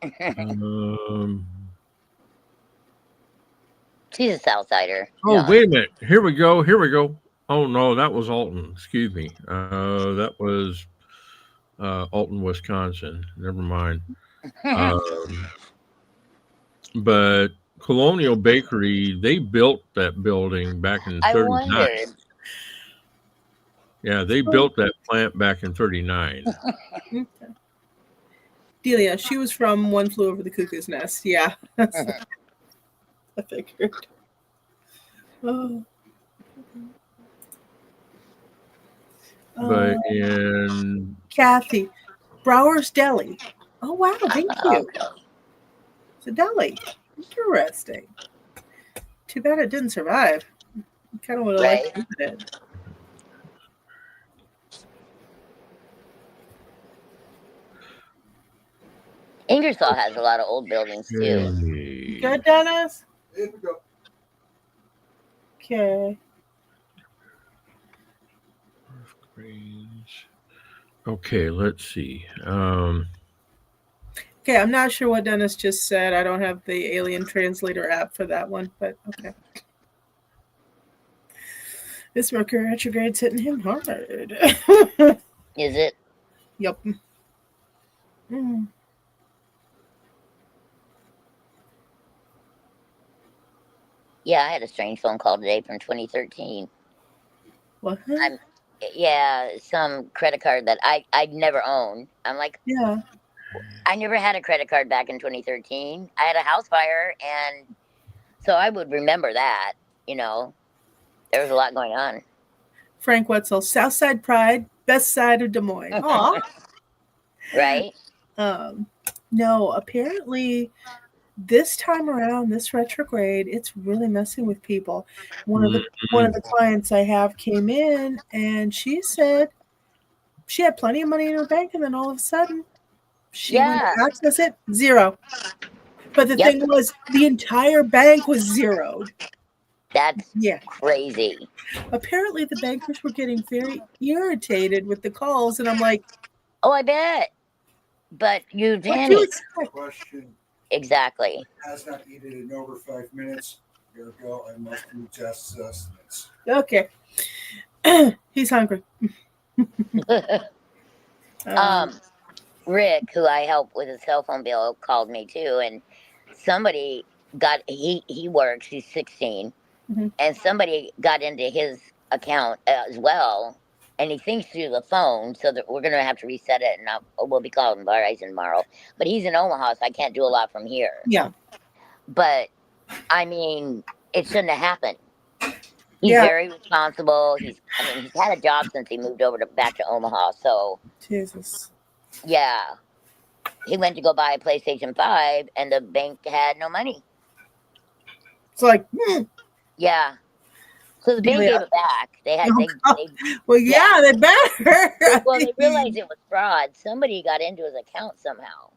She's a Southsider. Oh, No. wait a minute. Here we go. Oh, no, that was Alton. Excuse me. That was Alton, Wisconsin. Never mind. But Colonial Bakery, they built that building back in 39. wondered. Yeah, they built that plant back in 39. Okay. Delia, she was from One Flew Over the Cuckoo's Nest. Yeah. I figured. Oh. But in Kathy, Brower's Deli. Oh wow, thank you. It's a deli. Interesting. Too bad it didn't survive. I kind of would have liked to visit it. Ingersoll has a lot of old buildings too. You good, Dennis? Here we go. Okay. Okay, let's see. Okay, I'm not sure what Dennis just said. I don't have the Alien Translator app for that one, but okay. This Mercury retrograde's hitting him hard. Is it? Yep. Mm. Yeah, I had a strange phone call today from 2013. What? Yeah, some credit card that I'd never owned. I'm like, yeah. I never had a credit card back in 2013. I had a house fire, and so I would remember that. You know, there was a lot going on. Frank Wetzel, Southside Pride, best side of Des Moines. Aw. Right? No, apparently this time around, this retrograde, it's really messing with people. One of the clients I have came in, and she said she had plenty of money in her bank, and then all of a sudden she went to access it, zero. But the thing was, the entire bank was zeroed. That's crazy. Apparently the bankers were getting very irritated with the calls, and I'm like, oh, I bet. But you didn't. Question. Exactly. Has not eaten in over 5 minutes. Ergo, I must ingest sustenance. Okay. He's hungry. Rick, who I help with his cell phone bill, called me too, and somebody got he works. He's 16, and somebody got into his account as well, and he thinks through the phone, so that we're gonna have to reset it, and we'll be calling Verizon tomorrow. But he's in Omaha, so I can't do a lot from here. Yeah. But I mean, it shouldn't have happened. He's very responsible. He's had a job since he moved back to Omaha. So, Jesus. Yeah. He went to go buy a PlayStation 5, and the bank had no money. It's like, Yeah. So the bank gave it back. They better. Well, they realized it was fraud. Somebody got into his account somehow,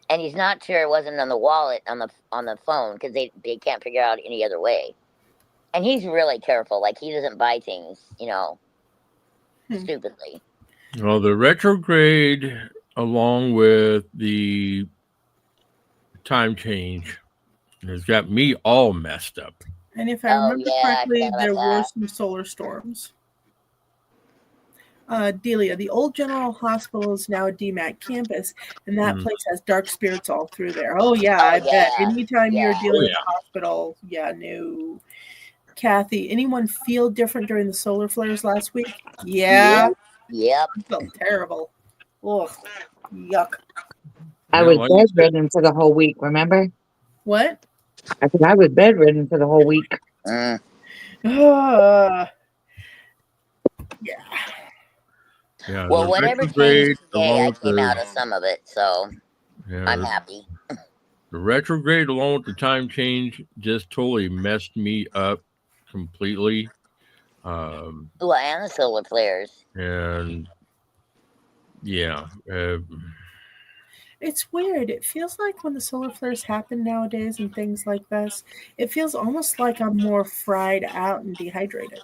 and he's not sure it wasn't on the wallet on the phone because they can't figure out any other way. And he's really careful. Like, he doesn't buy things, stupidly. Well, the retrograde, along with the time change, has got me all messed up. And if I remember correctly, there were some solar storms. Delia, the old General Hospital is now a DMAC campus, and that place has dark spirits all through there. Oh, yeah, I bet. Anytime you're dealing with a hospital, no. Kathy, anyone feel different during the solar flares last week? Yeah. Yep. I felt terrible. Ugh. Yuck. I was bedridden for the whole week, remember? What? I said I was bedridden for the whole week. Yeah. Yeah. Well, whatever changed today, I came out of some of it, so I'm happy. The retrograde, along with the time change, just totally messed me up completely. And the solar flares. And yeah. It's weird. It feels like when the solar flares happen nowadays and things like this, it feels almost like I'm more fried out and dehydrated.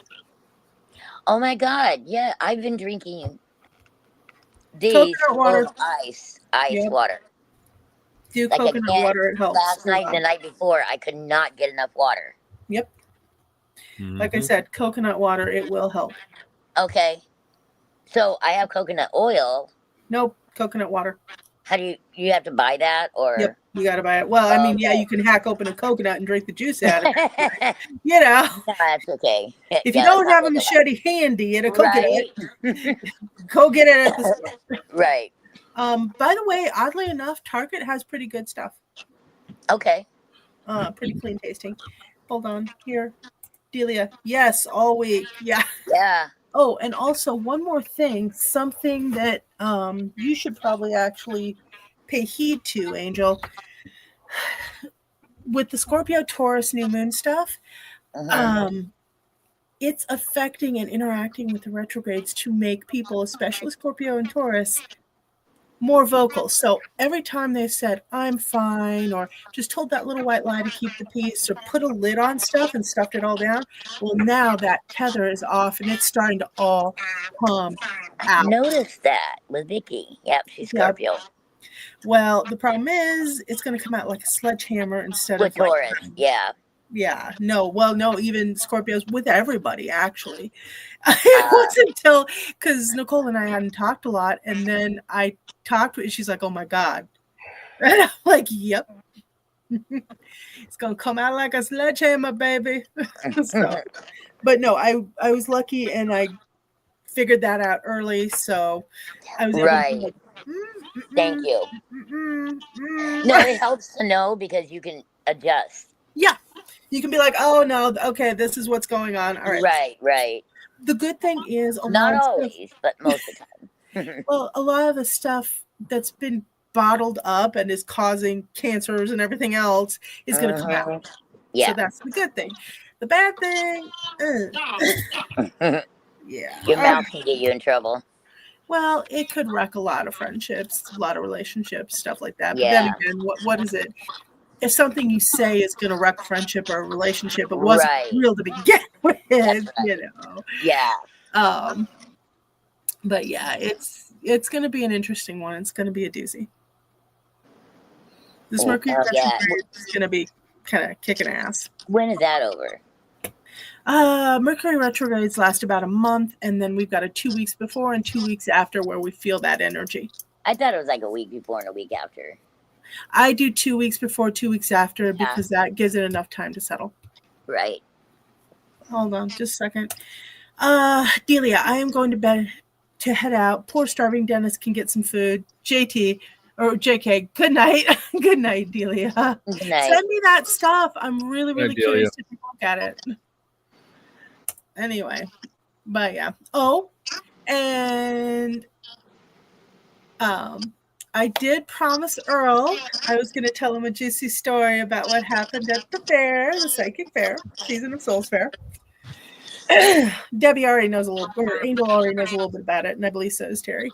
Oh my God. Yeah, I've been drinking these water. Ice water. Do coconut water, it helps. Last night and the night before, I could not get enough water. Yep. Like I said, coconut water, it will help. Okay. So I have coconut oil. Nope, coconut water. How do you have to buy that, or? Yep, you got to buy it. Well, I mean, you can hack open a coconut and drink the juice out of it. That's okay. If you don't have a machete handy and a coconut, go get it at the store. Right. By the way, oddly enough, Target has pretty good stuff. Okay. Pretty clean tasting. Hold on here, Delia. Yes, all week. Yeah. Yeah. Oh, and also one more thing, something that you should probably actually pay heed to, Angel. With the Scorpio Taurus new moon stuff, it's affecting and interacting with the retrogrades to make people, especially Scorpio and Taurus, more vocal. So every time they've said, I'm fine, or just told that little white lie to keep the peace, or put a lid on stuff and stuffed it all down, well, now that tether is off and it's starting to all come out. Noticed that with Vicky. Yep, she's Scorpio. Yep. Well, the problem is it's going to come out like a sledgehammer instead with of Taurus. Yeah, no, even Scorpios, with everybody, actually. It wasn't until, because Nicole and I hadn't talked a lot, and then I talked with her, she's like, oh my God. And I'm like, yep. It's going to come out like a sledgehammer, baby. But no, I was lucky, and I figured that out early, so I was able to like, thank you. No, it helps to know because you can adjust. Yeah. You can be like, oh, no, okay, this is what's going on. All right. Right. The good thing is... Not always, but most of the time. Well, a lot of the stuff that's been bottled up and is causing cancers and everything else is going to come out. Yeah. So that's the good thing. The bad thing... Your mouth can get you in trouble. Well, it could wreck a lot of friendships, a lot of relationships, stuff like that. Yeah. But then again, what is it? If something you say is going to wreck a friendship or a relationship, it wasn't real to begin with, Yeah. But yeah, it's going to be an interesting one. It's going to be a doozy. This Mercury retrograde is going to be kind of kicking ass. When is that over? Mercury retrogrades last about a month, and then we've got a 2 weeks before and 2 weeks after where we feel that energy. I thought it was like a week before and a week after. I do 2 weeks before, 2 weeks after, because that gives it enough time to settle. Right. Hold on, just a second. Delia, I am going to bed to head out. Poor starving Dennis can get some food. JT, Or JK, good night. Good night, Delia. Good night. Send me that stuff. I'm really, really Delia. curious to take a look at it. Anyway, but yeah. Oh, and I did promise Earl I was going to tell him a juicy story about what happened at the fair, the psychic fair, Season of Souls fair. Debbie already knows a little, or Angel already knows a little bit about it, and I believe so does Terry.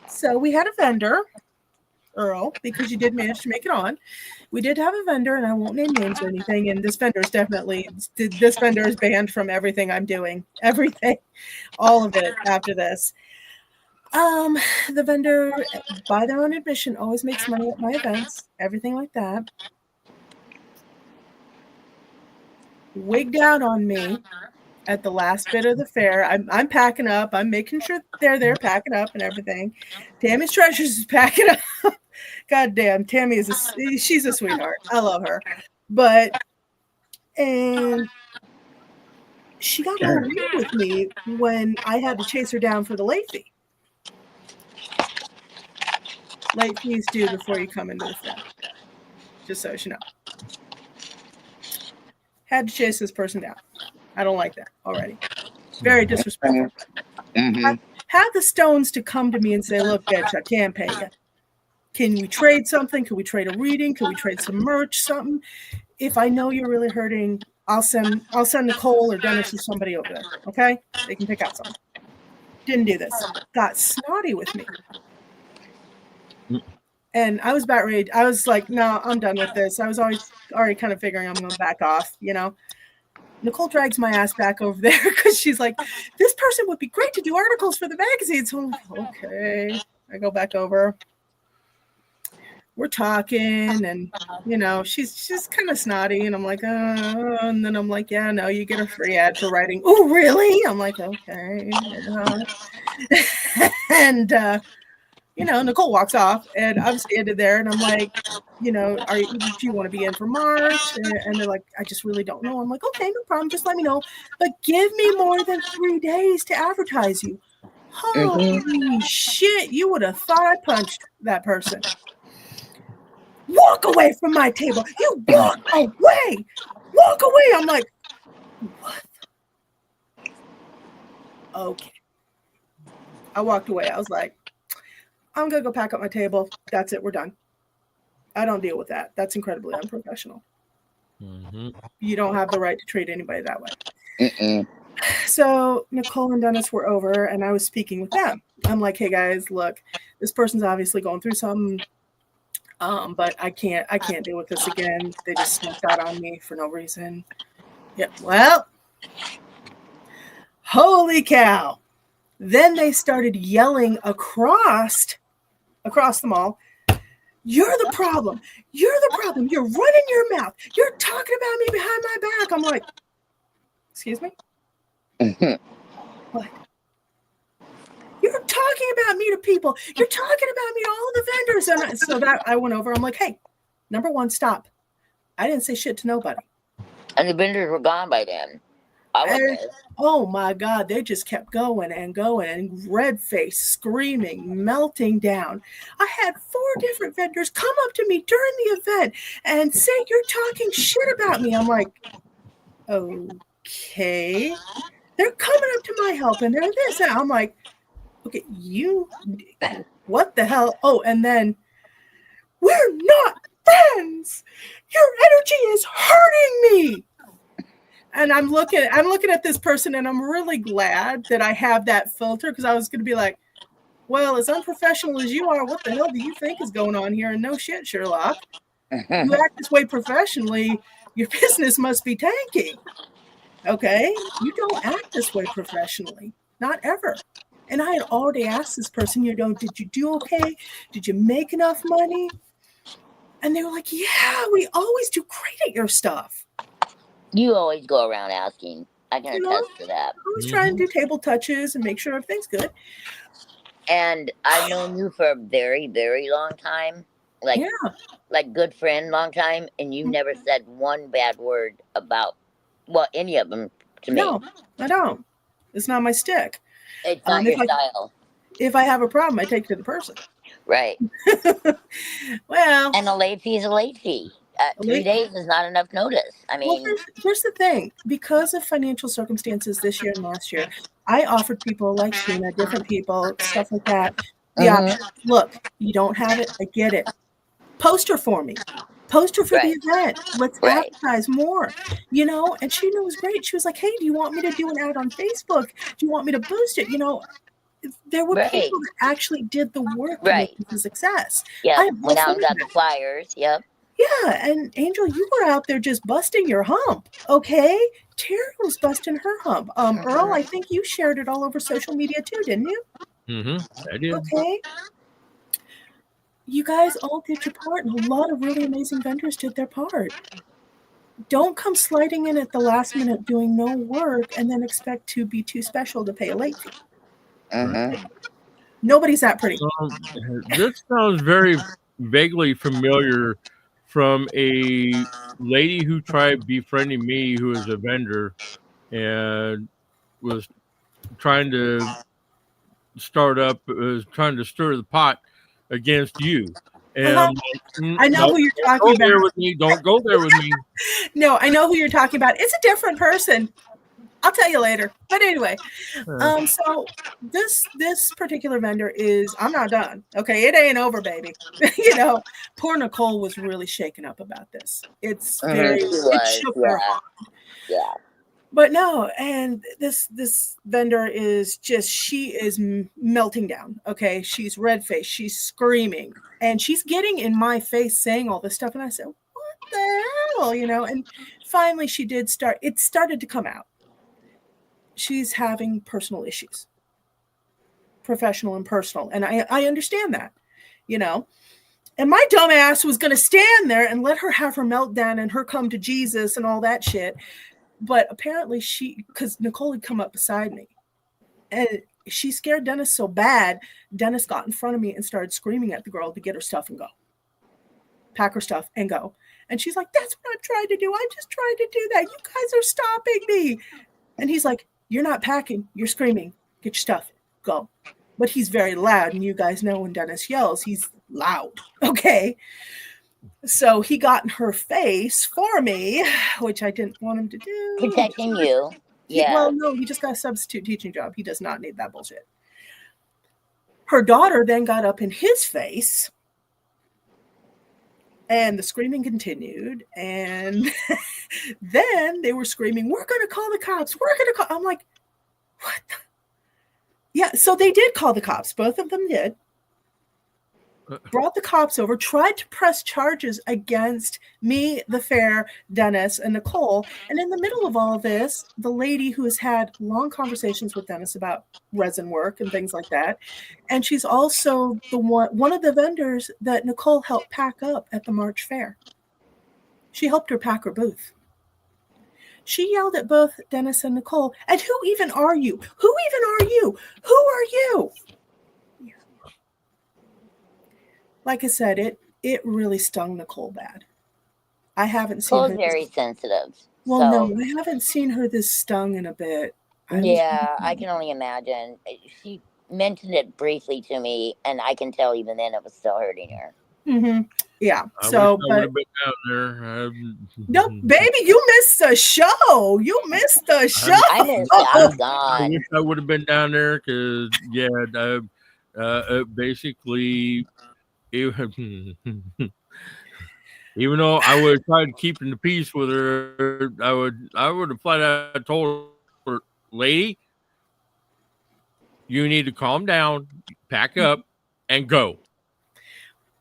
So we had a vendor, Earl, because you did manage to make it on. We did have a vendor, and I won't name names or anything. And this vendor is banned from everything I'm doing, everything, all of it after this. The vendor, by their own admission, always makes money at my events, everything like that. Wigged out on me at the last bit of the fair. I'm packing up. I'm making sure they're there packing up and everything. Tammy's Treasures is packing up. God damn, Tammy she's a sweetheart. I love her. And she got a little weird with me when I had to chase her down for the late fee. Late fees due before you come into the fair. Just so you know. Had to chase this person down. I don't like that already. Very disrespectful. Mm-hmm. I had the stones to come to me and say, look, bitch, I can't pay you. Can we trade something? Can we trade a reading? Can we trade some merch, something? If I know you're really hurting, I'll send Nicole or Dennis or somebody over there, okay? They can pick out something. Didn't do this. Got snotty with me. And I was about ready. I was like, no, I'm done with this. I was already kind of figuring I'm going to back off, you know. Nicole drags my ass back over there because she's like, this person would be great to do articles for the magazine. So I'm like, okay. I go back over. We're talking, and you know, she's kind of snotty, and I'm like, and then I'm like, yeah, no, you get a free ad for writing. Oh, really? I'm like, okay. And you know, Nicole walks off, and I'm standing there, and I'm like, you know, do you want to be in for March? And they're like, I just really don't know. I'm like, okay, no problem. Just let me know. But give me more than 3 days to advertise you. Holy shit. You would have thought I punched that person. Walk away from my table. You walk away. Walk away. I'm like, what? Okay. I walked away. I was like, I'm going to go pack up my table. That's it. We're done. I don't deal with that. That's incredibly unprofessional. Mm-hmm. You don't have the right to treat anybody that way. Mm-mm. So Nicole and Dennis were over, and I was speaking with them. I'm like, hey, guys, look, this person's obviously going through something, but I can't deal with this again. They just snuck out on me for no reason. Yeah, well, holy cow. Then they started yelling across the mall, you're the problem. You're the problem. You're running your mouth. You're talking about me behind my back. I'm like, excuse me? What? You're talking about me to people. You're talking about me to all the vendors. And so that I went over. I'm like, hey, number one, stop. I didn't say shit to nobody. And the vendors were gone by then. Oh my God, they just kept going and going, and red face, screaming, melting down. I had 4 different vendors come up to me during the event and say, you're talking shit about me. I'm like, okay. They're coming up to my help and they're this. And I'm like, okay, what the hell? Oh, and then, we're not friends. Your energy is hurting me. And I'm looking at this person, and I'm really glad that I have that filter, because I was going to be like, well, as unprofessional as you are, what the hell do you think is going on here? And no shit, Sherlock. You act this way professionally, your business must be tanking. Okay? You don't act this way professionally. Not ever. And I had already asked this person, you know, did you do okay? Did you make enough money? And they were like, yeah, we always do great at your stuff. You always go around asking. I can attest to that. I was trying to do table touches and make sure everything's good. And I've known you for a very, very long time. Like good friend, long time. And you never said one bad word about, well, any of them to me. No, I don't. It's not my stick. It's not your style. If I have a problem, I take it to the person. Right. Well, And a late fee is a late fee. 3 days is not enough notice. I mean, here's the thing. Because of financial circumstances this year and last year, I offered people like Sheena, different people, stuff like that, the option. Look, you don't have it. I get it. Poster for me. Poster for the event. Let's advertise more. You know, and Sheena was great. She was like, hey, do you want me to do an ad on Facebook? Do you want me to boost it? You know, there were people that actually did the work to make this a success. Yeah, went out and got the flyers. Yep. Yeah, and Angel, you were out there just busting your hump, okay? Terry was busting her hump. Earl, I think you shared it all over social media too, didn't you? I did. Okay. You guys all did your part, and a lot of really amazing vendors did their part. Don't come sliding in at the last minute doing no work and then expect to be too special to pay a late fee. Nobody's that pretty. This sounds very vaguely familiar from a lady who tried befriending me, who is a vendor, and was trying to stir the pot against you. And I know who you're talking about. Don't go there with me. Don't go there with me. No, I know who you're talking about. It's a different person. I'll tell you later. But anyway, so this particular vendor is, I'm not done. Okay, it ain't over, baby. You know, poor Nicole was really shaken up about this. It's very it shook her hard. Yeah. But no, and this vendor is just, she is melting down. Okay, she's red-faced, she's screaming, and she's getting in my face saying all this stuff. And I said, what the hell? You know, and finally she did start, it started to come out. She's having personal issues, professional and personal. And I understand that, you know. And my dumb ass was going to stand there and let her have her meltdown and her come to Jesus and all that shit. But apparently because Nicole had come up beside me and she scared Dennis so bad, Dennis got in front of me and started screaming at the girl to get her stuff and go. Pack her stuff and go. And she's like, that's what I'm trying to do. I just tried to do that. You guys are stopping me. And he's like, you're not packing. You're screaming. Get your stuff. Go. But he's very loud. And you guys know when Dennis yells, he's loud. Okay. So he got in her face for me, which I didn't want him to do. Protecting you. Yeah. Well, no, he just got a substitute teaching job. He does not need that bullshit. Her daughter then got up in his face. And the screaming continued. And then they were screaming, we're going to call the cops. We're going to call. I'm like, what? Yeah, so they did call the cops. Both of them did. Brought the cops over, tried to press charges against me, the fair, Dennis, and Nicole. And in the middle of all of this, the lady who has had long conversations with Dennis about resin work and things like that. And she's also the one of the vendors that Nicole helped pack up at the March Fair. She helped her pack her booth. She yelled at both Dennis and Nicole, and who even are you? Who even are you? Who are you? Like I said, it really stung Nicole bad. I haven't seen her. Nicole's very sensitive. Well, so. No, I haven't seen her this stung in a bit. I can only imagine. She mentioned it briefly to me, and I can tell even then it was still hurting her. Mm-hmm. Yeah. I would have been down there. No, baby, you missed the show. You missed the show. I missed it. I'm gone. I wish I would have been down there because, basically, even though I would have tried keeping the peace with her, I would have flat out told her, lady, you need to calm down, pack up, and go.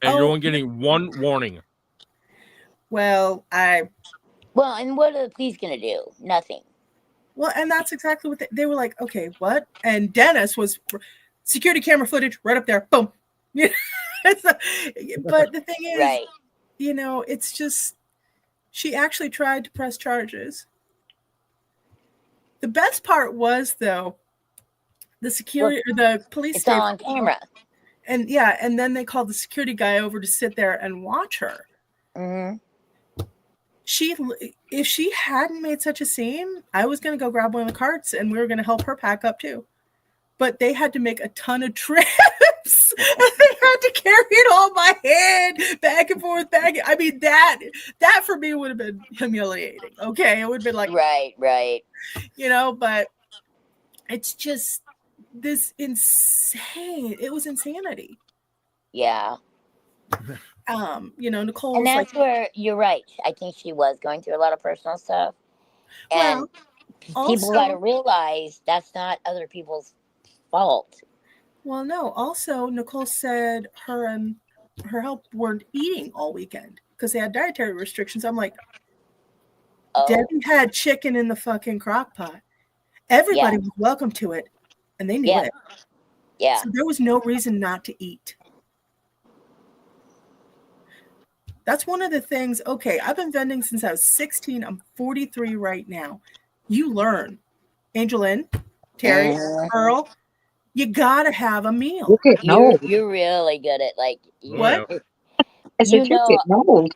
And you're only getting one warning. Well, and what are the police going to do? Nothing. Well, and that's exactly what they were like, okay, what? And Dennis was security camera footage right up there. Boom. But the thing is, right. You know, it's just, she actually tried to press charges. The best part was, though, the security or the police. It's all on camera. And yeah, and then they called the security guy over to sit there and watch her. Mm-hmm. If she hadn't made such a scene, I was going to go grab one of the carts and we were going to help her pack up too. but they had to make a ton of trips. And they had to carry it on my head back and forth, I mean, that for me would have been humiliating. Okay. It would have been like, right. You know, but it's just this insane. It was insanity. Yeah. You know, Nicole. And that's where you're right. I think she was going through a lot of personal stuff. And people got to realize that's not other people's fault. Well, no. Also, Nicole said her and her help weren't eating all weekend because they had dietary restrictions. I'm like, Debbie had chicken in the fucking crock pot. Everybody was welcome to it, and they knew it. Yeah. So there was no reason not to eat. That's one of the things. Okay, I've been vending since I was 16. I'm 43 right now. You learn. AngelLynn, Terry, Earl, you gotta have a meal. You're really good at what? I said you're getting old.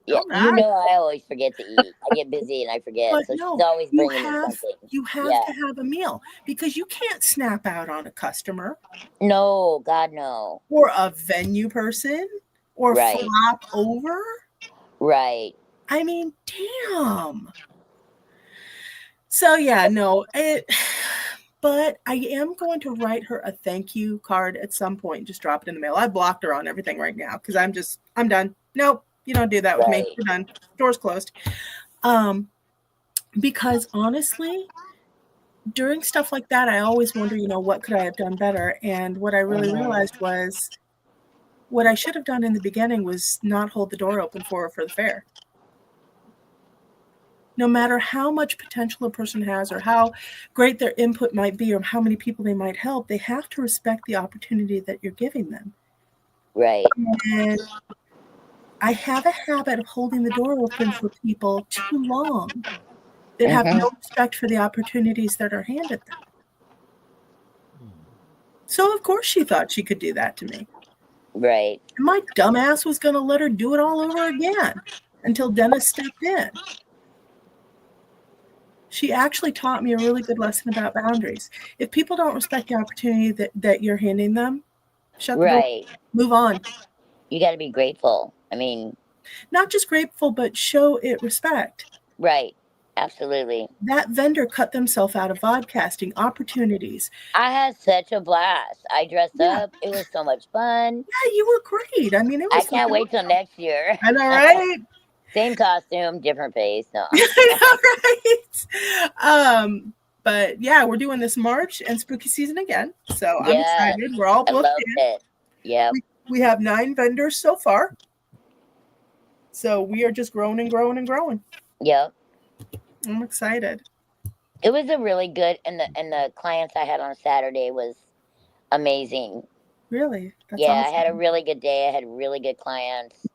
Yeah, I always forget to eat. I get busy and I forget. But so no, she's always bringing me something. You have to have a meal because you can't snap out on a customer. No, God, no. Or a venue person. Or flop over. Right. I mean, damn. So yeah, no, but I am going to write her a thank you card at some point and just drop it in the mail. I blocked her on everything right now because I'm done. Nope, you don't do that with me. We're done. Door's closed. Because honestly, during stuff like that, I always wonder, what could I have done better? And what I really realized was what I should have done in the beginning was not hold the door open for her for the fair. No matter how much potential a person has or how great their input might be or how many people they might help, they have to respect the opportunity that you're giving them. Right. And I have a habit of holding the door open for people too long that have no respect for the opportunities that are handed them. So, of course, she thought she could do that to me. Right. And my dumbass was going to let her do it all over again until Dennis stepped in. She actually taught me a really good lesson about boundaries. If people don't respect the opportunity that you're handing them, shut the door. Move on. You got to be grateful. I mean, not just grateful, but show it respect. Right. Absolutely. That vendor cut themselves out of vodcasting opportunities. I had such a blast. I dressed up. It was so much fun. Yeah, you were great. I mean, it was. I can't wait till next year. I know, right? Same costume, different face. No. Right. But yeah, we're doing this March and spooky season again. So I'm excited. We're all booked in. Yeah. We have 9 vendors so far. So we are just growing and growing and growing. Yep. I'm excited. It was a really good, and the clients I had on Saturday was amazing. Really? That's awesome. I had a really good day. I had really good clients.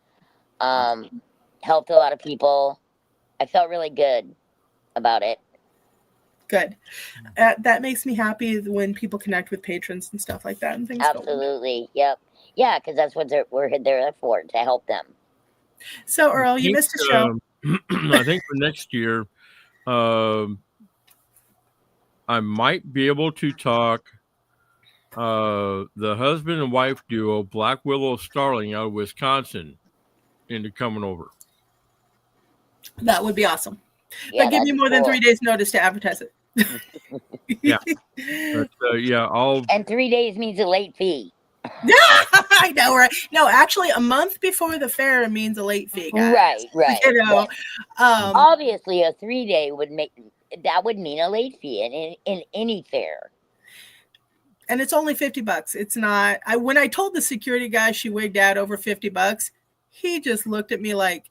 Helped a lot of people. I felt really good about it. Good. That makes me happy when people connect with patrons and stuff like that and things. Absolutely. Yep. Yeah, because that's what we're there for, to help them. So, Earl, you missed a show. I think for next year, I might be able to talk the husband and wife duo, Black Willow Starling out of Wisconsin, into coming over. That would be awesome. Yeah, but give me more than 3 days notice to advertise it. Yeah. But, and 3 days means a late fee. I know, right? No, actually, a month before the fair means a late fee, guys. Right. Right. Obviously, a 3 day would mean a late fee in any fair. And it's only $50. It's not. When I told the security guy she wigged out over $50, he just looked at me like,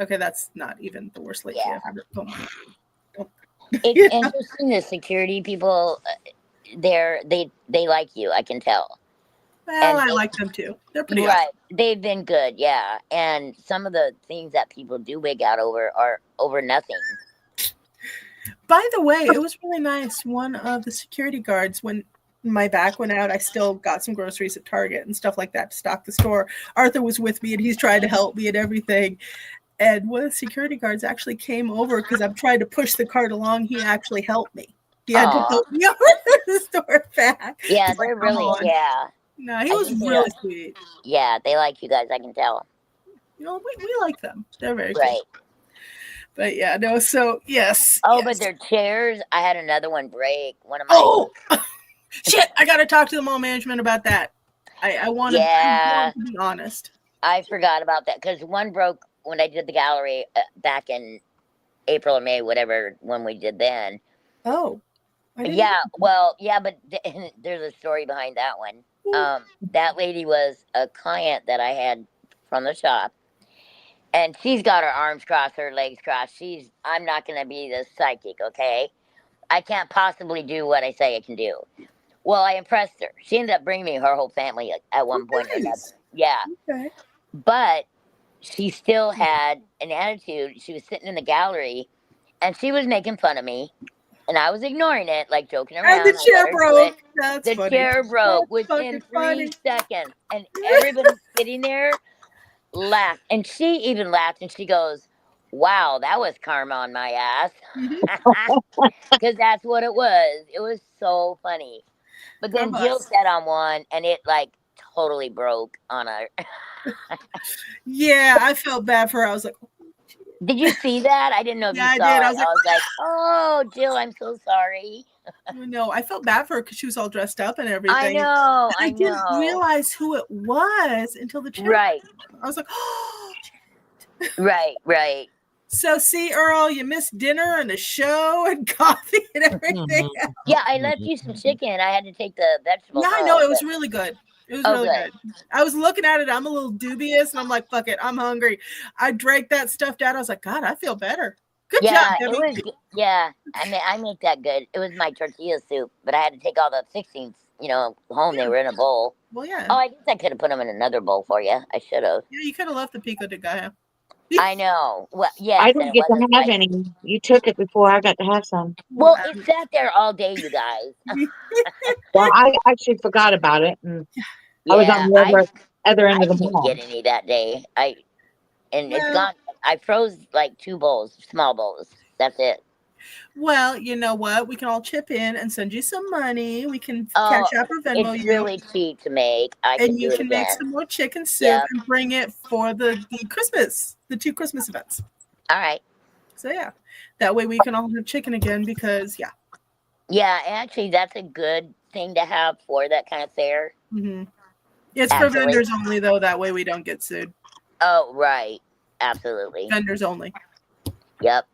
"Okay, that's not even the worst late fee I've ever." It's interesting. The security people, they like you. I can tell. Well, I like them too. They're pretty awesome. They've been good, yeah. And some of the things that people do wig out over are over nothing. By the way, it was really nice. One of the security guards, when my back went out, I still got some groceries at Target and stuff like that to stock the store. Arthur was with me and he's trying to help me and everything. And one of the security guards actually came over because I'm trying to push the cart along. He actually helped me. He had to help me over the store back. Yeah, He's they're like, "Come really, on." yeah. No, he I was think they really are. sweet. Yeah, they like you guys. I can tell. You know, we like them. They're very Right. cool. But yeah, no. So yes. Oh, yes. but their chairs. I had another one break. One of my. Oh, shit! I gotta talk to the mall management about that. I want to. Yeah. I want to be honest. I forgot about that because one broke when I did the gallery back in April or May, whatever, when we did then. Oh. I didn't Yeah, know. well, yeah, but there's a story behind that one. That lady was a client that I had from the shop, and she's got her arms crossed, her legs crossed. I'm not going to be the psychic, okay? I can't possibly do what I say I can do. Well, I impressed her. She ended up bringing me her whole family at one point or another. Nice. Yeah, Okay. but she still had an attitude. She was sitting in the gallery, and she was making fun of me. And I was ignoring it, like joking around. And the chair broke. That's the funny. chair broke That's within fucking 3 funny. seconds. And everybody sitting there laughed. And she even laughed and she goes, "Wow, that was karma on my ass." Because that's what it was. It was so funny. But then Karma. Jill sat on one and it like totally broke on her. Yeah, I felt bad for her. I was like, Did you see that? I didn't know if yeah, you I saw did. it. I was like, "Oh, Jill, I'm so sorry." no, I felt bad for her because she was all dressed up and everything. I know. I didn't realize who it was until the chair. Right. I was like, oh, shit. Right. So, see, Earl, you missed dinner and the show and coffee and everything. Yeah, I left you some chicken. I had to take the vegetables. Yeah, I know. It was really good. It was really good. I was looking at it. I'm a little dubious, and I'm like, fuck it. I'm hungry. I drank that stuff down. I was like, God, I feel better. Good job, it Debbie. was. Yeah, I make that good. It was my tortilla soup, but I had to take all the 16s, home. They were in a bowl. Well, yeah. Oh, I guess I could have put them in another bowl for you. I should have. Yeah, you could have left the pico de gallo. I know. Well, yes. I didn't get to have any. You took it before I got to have some. Well, it sat there all day, you guys. Well, I actually forgot about it. And I was on the other end of the mall. I didn't get any that day. It's gone. I froze like 2 bowls, small bowls. That's it. Well, you know what? We can all chip in and send you some money. We can cash out or Venmo it's you. really cheap to make. And you can make some more chicken soup and bring it for the Christmas, the 2 Christmas events. All right. So, yeah. That way we can all have chicken again because, yeah. Yeah, actually, that's a good thing to have for that kind of fair. Mm-hmm. It's for vendors only, though. That way we don't get sued. Oh, right. Absolutely. Vendors only. Yep.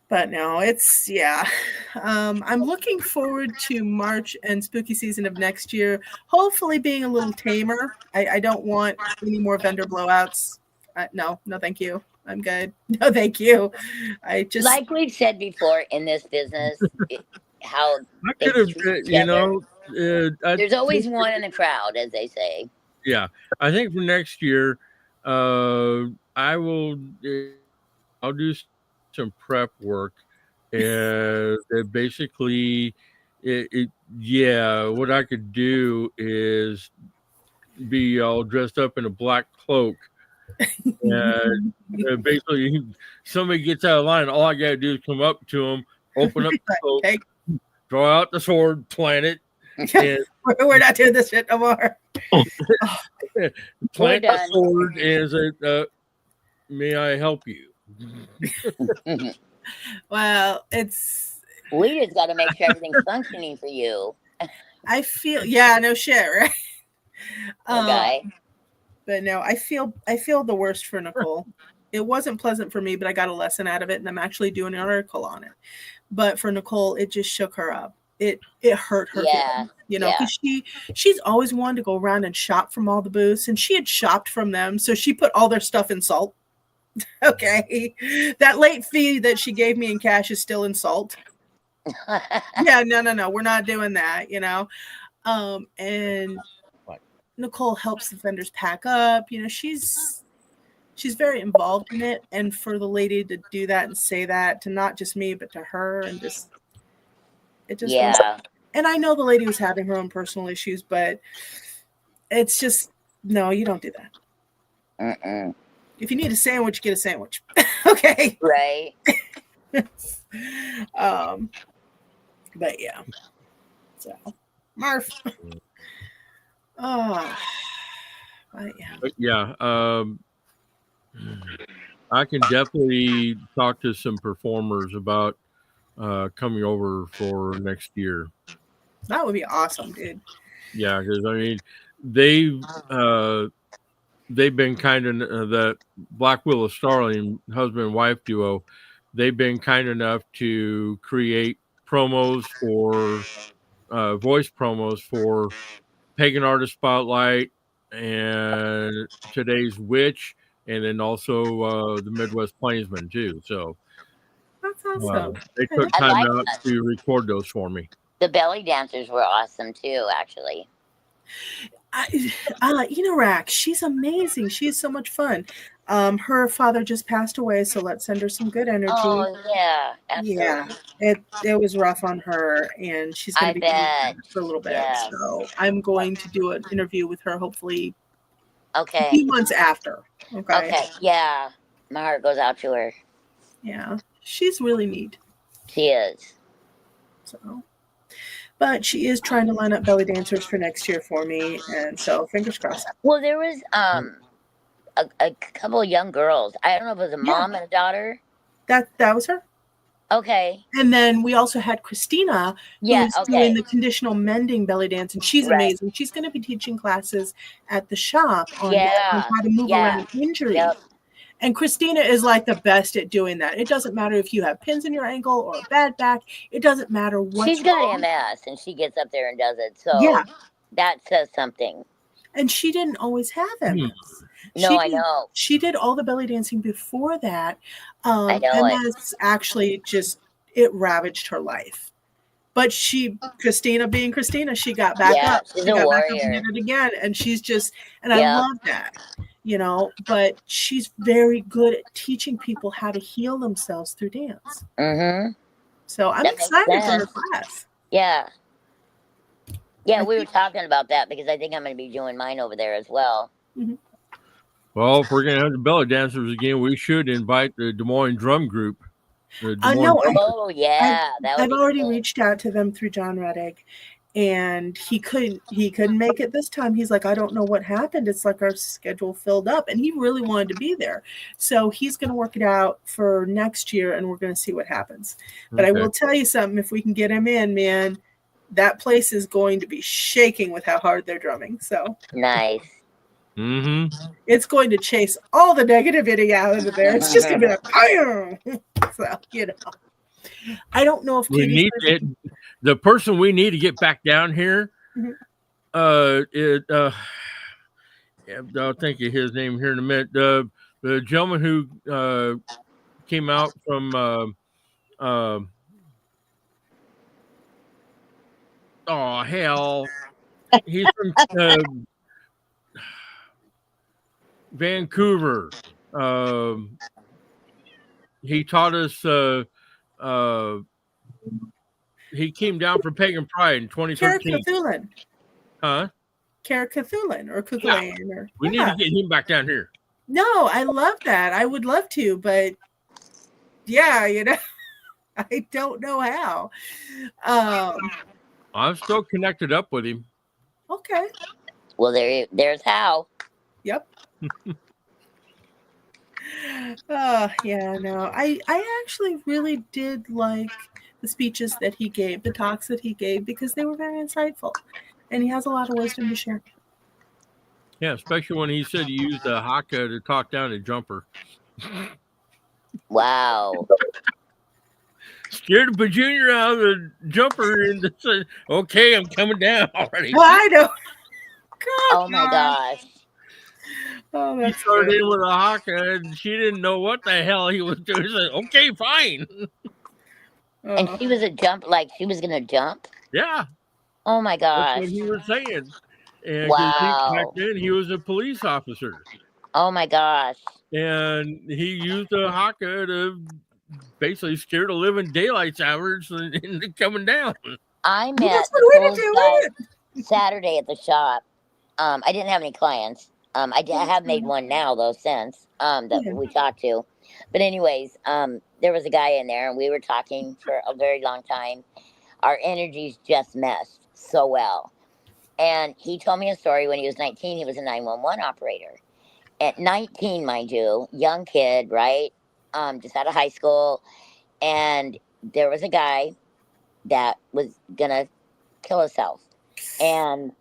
But no, it's, yeah. I'm looking forward to March and spooky season of next year. Hopefully being a little tamer. I don't want any more vendor blowouts. No, thank you. I'm good. No, thank you. I just. Like we've said before in this business, how I could have, there's always one in the crowd, as they say. Yeah. I think for next year, I'll do some prep work and basically what I could do is be all dressed up in a black cloak and basically somebody gets out of line, all I gotta do is come up to them, open up the cloak, draw out the sword, plant it, and we're not doing this shit no more. Plant the sword and say, may I help you? Well, we just got to make sure everything's functioning for you. I feel, yeah, no shit, right? Okay. But no, I feel the worst for Nicole. It wasn't pleasant for me, but I got a lesson out of it, and I'm actually doing an article on it. But for Nicole, it just shook her up. It hurt her. Yeah. Because she's always wanted to go around and shop from all the booths, and she had shopped from them, so she put all their stuff in salt. Okay, that late fee that she gave me in cash is still in salt. Yeah, no, we're not doing that, and Nicole helps the vendors pack up. She's very involved in it, and for the lady to do that and say that to not just me but to her, and and I know the lady was having her own personal issues, but it's just, no, you don't do that. Mm-mm. If you need a sandwich, get a sandwich. Okay. Right. But yeah. So Marf. Oh, but yeah. But yeah, I can definitely talk to some performers about coming over for next year. That would be awesome, dude. Yeah, because I mean, they've been kind of the Black Willow Starling husband and wife duo. They've been kind enough to create promos for voice promos for Pagan Artist Spotlight and Today's Witch, and then also the Midwest Plainsman too. So That's awesome. they took I time like out that. to record those for me. The belly dancers were awesome too, actually. Rack, she's amazing. She's so much fun. Her father just passed away, so let's send her some good energy. Oh yeah, absolutely. Yeah, it was rough on her, and she's going to be for a little bit. Yes. So I'm going to do an interview with her, hopefully. Okay. A few months after. Okay. Yeah, my heart goes out to her. Yeah, she's really neat. She is. So. But she is trying to line up belly dancers for next year for me, and so fingers crossed. Well, there was a couple of young girls. I don't know if it was a mom and a daughter. That was her. Okay. And then we also had Christina, who's doing the conditional mending belly dance, and she's amazing. She's going to be teaching classes at the shop on how to move around injuries. Yep. And Christina is like the best at doing that. It doesn't matter if you have pins in your ankle or a bad back. It doesn't matter what. She's got MS, and she gets up there and does it. So that says something. And she didn't always have MS. No, I know. She did all the belly dancing before that. I know MS actually it ravaged her life. But Christina being Christina, she got back up. She's she a got warrior. back up and did it again. And she's I love that. But she's very good at teaching people how to heal themselves through dance. Mm-hmm. So I'm excited for her class. Yeah. Yeah, we were talking about that because I think I'm going to be doing mine over there as well. Mm-hmm. Well, if we're going to have the belly dancers again, we should invite the Des Moines drum group. I've already reached out to them through John Reddick, and he couldn't make it this time. He's like, I don't know what happened. It's like our schedule filled up, and he really wanted to be there. So he's going to work it out for next year, and we're going to see what happens. But I will tell you something, if we can get him in, man, that place is going to be shaking with how hard they're drumming. So nice. Mm-hmm. It's going to chase all the negativity out of there. It's just going to be like, so, I don't know if the person we need to get back down here. I'll think of his name here in a minute. The gentleman who came out from he's from Vancouver. He taught us. He came down from Pagan Pride in 2013. Cthulhu. Huh? Cthulhu or Kukulayan. Yeah. We need to get him back down here. No, I love that. I would love to, but I don't know how. I'm still connected up with him. Okay. Well, there's how. Yep. I actually really did like the speeches that he gave, the talks that he gave, because they were very insightful, and he has a lot of wisdom to share. Yeah, especially when he said he used a haka to talk down a jumper. Wow. Scared the junior out of the jumper and said, okay, I'm coming down already. Well, I know. Oh my gosh. Oh, he started in with a haka and she didn't know what the hell he was doing. She said, okay, fine. And she was she was going to jump? Yeah. Oh my gosh. That's what he was saying. And back then he was a police officer. Oh my gosh. And he used a haka to basically scare the living daylights hours into coming down. I met the guy Saturday at the shop. I didn't have any clients. I have made one now though since that we talked to. But anyways, there was a guy in there and we were talking for a very long time. Our energies just meshed so well. And he told me a story when he was 19. He was a 911 operator. At 19, mind you, young kid, right? Just out of high school. And there was a guy that was going to kill himself. And,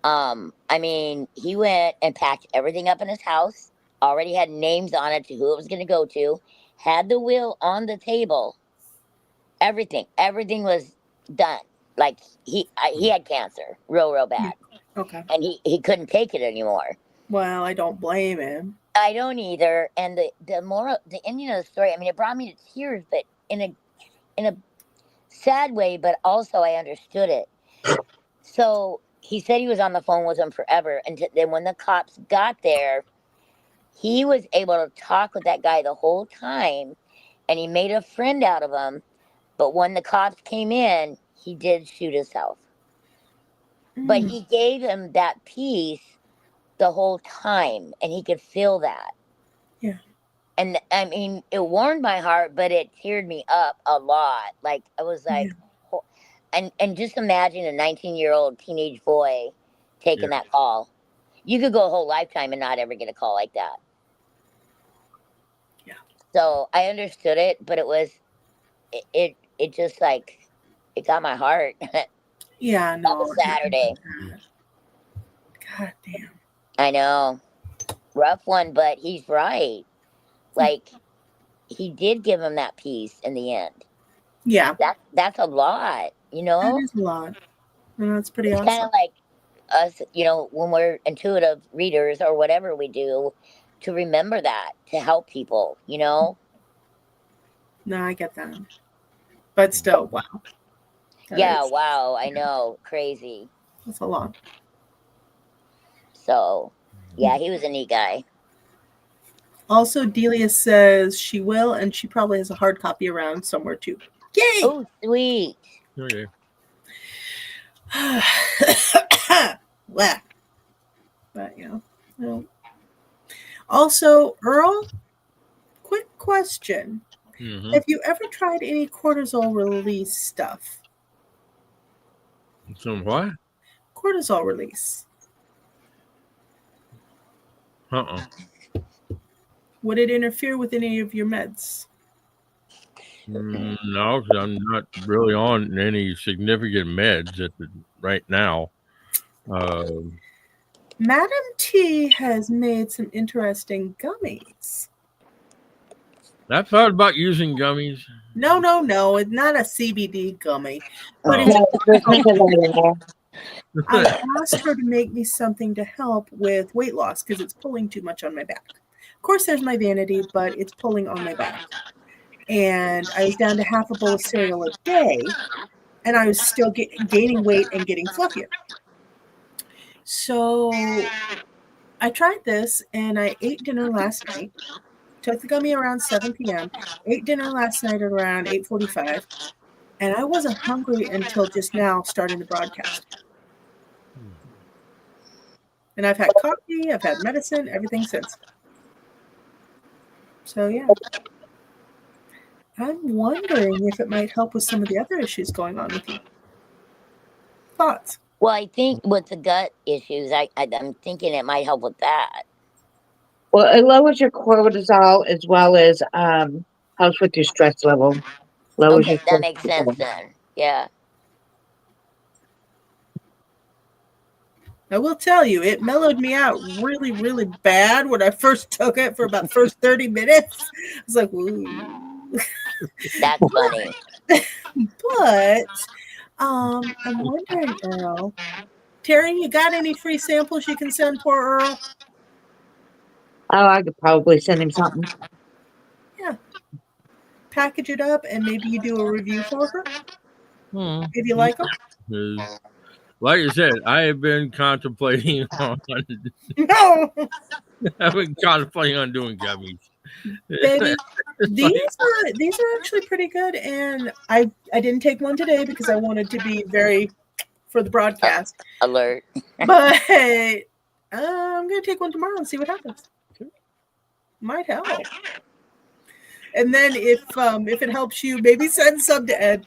I mean, he went and packed everything up in his house, already had names on it to who it was going to go to, had the will on the table, everything was done. Like he had cancer, real bad. Okay. And he couldn't take it anymore. Well, I don't blame him. I don't either. And the ending of the story, I mean, it brought me to tears, but in a sad way, but also I understood it. So he said he was on the phone with him forever. And then when the cops got there, he was able to talk with that guy the whole time. And he made a friend out of him. But when the cops came in, he did shoot himself. But he gave him that peace the whole time, and he could feel that. Yeah. And I mean, it warmed my heart, but it teared me up a lot. Like I was like, and just imagine a 19-year-old teenage boy taking that call. You could go a whole lifetime and not ever get a call like that. Yeah. So I understood it, but it was, it just like, it got my heart. Yeah, no. That was Saturday. God damn. I know. Rough one, but he's right. Like, he did give him that peace in the end. Yeah. That's a lot, you know? That is a lot. And that's pretty awesome. Kind of like us, you know, when we're intuitive readers or whatever we do, to remember that, to help people, you know? No, I get that. But still, wow. Wow, I know. Crazy. That's a lot. So, yeah, he was a neat guy. Also, Delia says she will, and she probably has a hard copy around somewhere too. Yay! Oh, sweet. Okay. Well, but yeah. Well. Also, Earl, quick question. Mm-hmm. Have you ever tried any cortisol release stuff? Some what? Cortisol release. Would it interfere with any of your meds? No, because I'm not really on any significant meds right now. Madam T has made some interesting gummies. I thought about using gummies. No. It's not a CBD gummy. But I asked her to make me something to help with weight loss because it's pulling too much on my back. Of course, there's my vanity, but it's pulling on my back. And I was down to half a bowl of cereal a day, and I was still gaining weight and getting fluffier. So I tried this, and I ate dinner last night. Took the gummy around 7 p.m. Ate dinner last night at around 8:45, and I wasn't hungry until just now starting the broadcast. And I've had coffee, I've had medicine, everything since. So, yeah. I'm wondering if it might help with some of the other issues going on with you. Thoughts? Well, I think with the gut issues, I'm thinking it might help with that. Well, it lowers your cortisol as well as helps with your stress level. Okay, that makes sense then. Yeah. I will tell you, it mellowed me out really, really bad when I first took it for about the first 30 minutes. I was like, ooh. That's funny. But I'm wondering, Earl. Terry, you got any free samples you can send for Earl? Oh, I could probably send him something. Yeah. Package it up and maybe you do a review for her. If you like them. Like I said, I have been contemplating on No. I've been contemplating on doing gummies. Baby, these are actually pretty good, and I didn't take one today because I wanted to be very for the broadcast alert. But I'm gonna take one tomorrow and see what happens. Might help. And then if it helps you, maybe send some to Ed.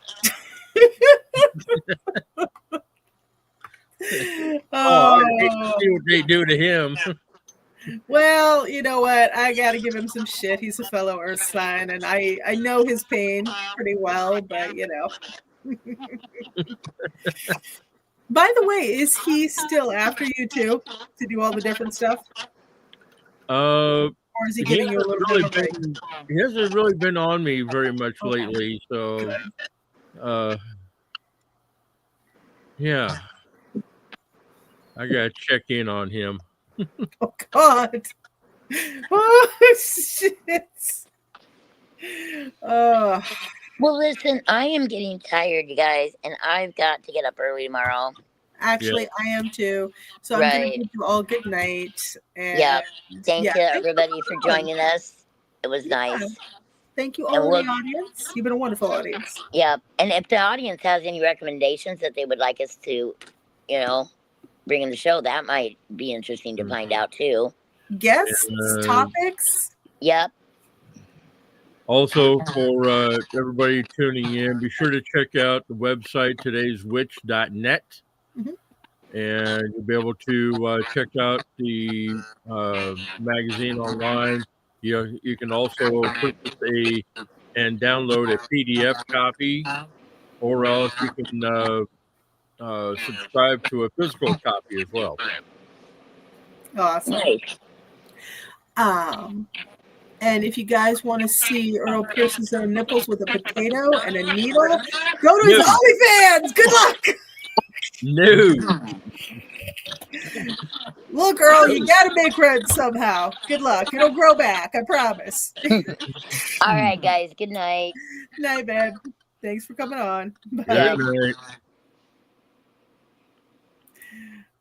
I hate to see what they do to him. Well, you know what? I got to give him some shit. He's a fellow Earth sign, and I know his pain pretty well, but you know. By the way, is he still after you too to do all the different stuff? Or is he giving you a little bit of a break? He hasn't really been on me very much lately, so yeah. I gotta check in on him. Oh God. Oh shit. Well, listen, I am getting tired, you guys, and I've got to get up early tomorrow. Actually, I am too. So I'm going to bid you all good night. And Thank you, everybody, for joining us. It was nice. Thank you, all the audience. You've been a wonderful audience. Yeah. And if the audience has any recommendations that they would like us to, bring in the show, that might be interesting to find out, too. Guests, topics. Yep. Also, for everybody tuning in, be sure to check out the website todayswitch.net. And you'll be able to check out the magazine online. You can also purchase and download a PDF copy, or else you can subscribe to a physical copy as well. Awesome. And if you guys want to see Earl pierce his own nipples with a potato and a needle, go to his OnlyFans. Good luck. No. Look, Earl, you got to make rent somehow. Good luck. It'll grow back. I promise. All right, guys. Good night. Good night, babe. Thanks for coming on. Bye. Good night.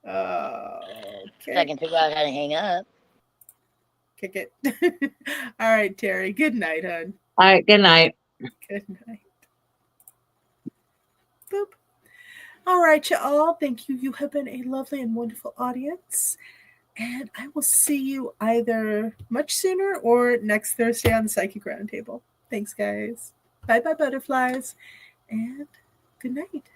Okay. So I can figure out how to hang up. Kick it. All right, Terry. Good night, hon. All right. Good night. Good night. Boop. All right, y'all. Thank you. You have been a lovely and wonderful audience. And I will see you either much sooner or next Thursday on the Psychic Roundtable. Thanks, guys. Bye-bye, butterflies. And good night.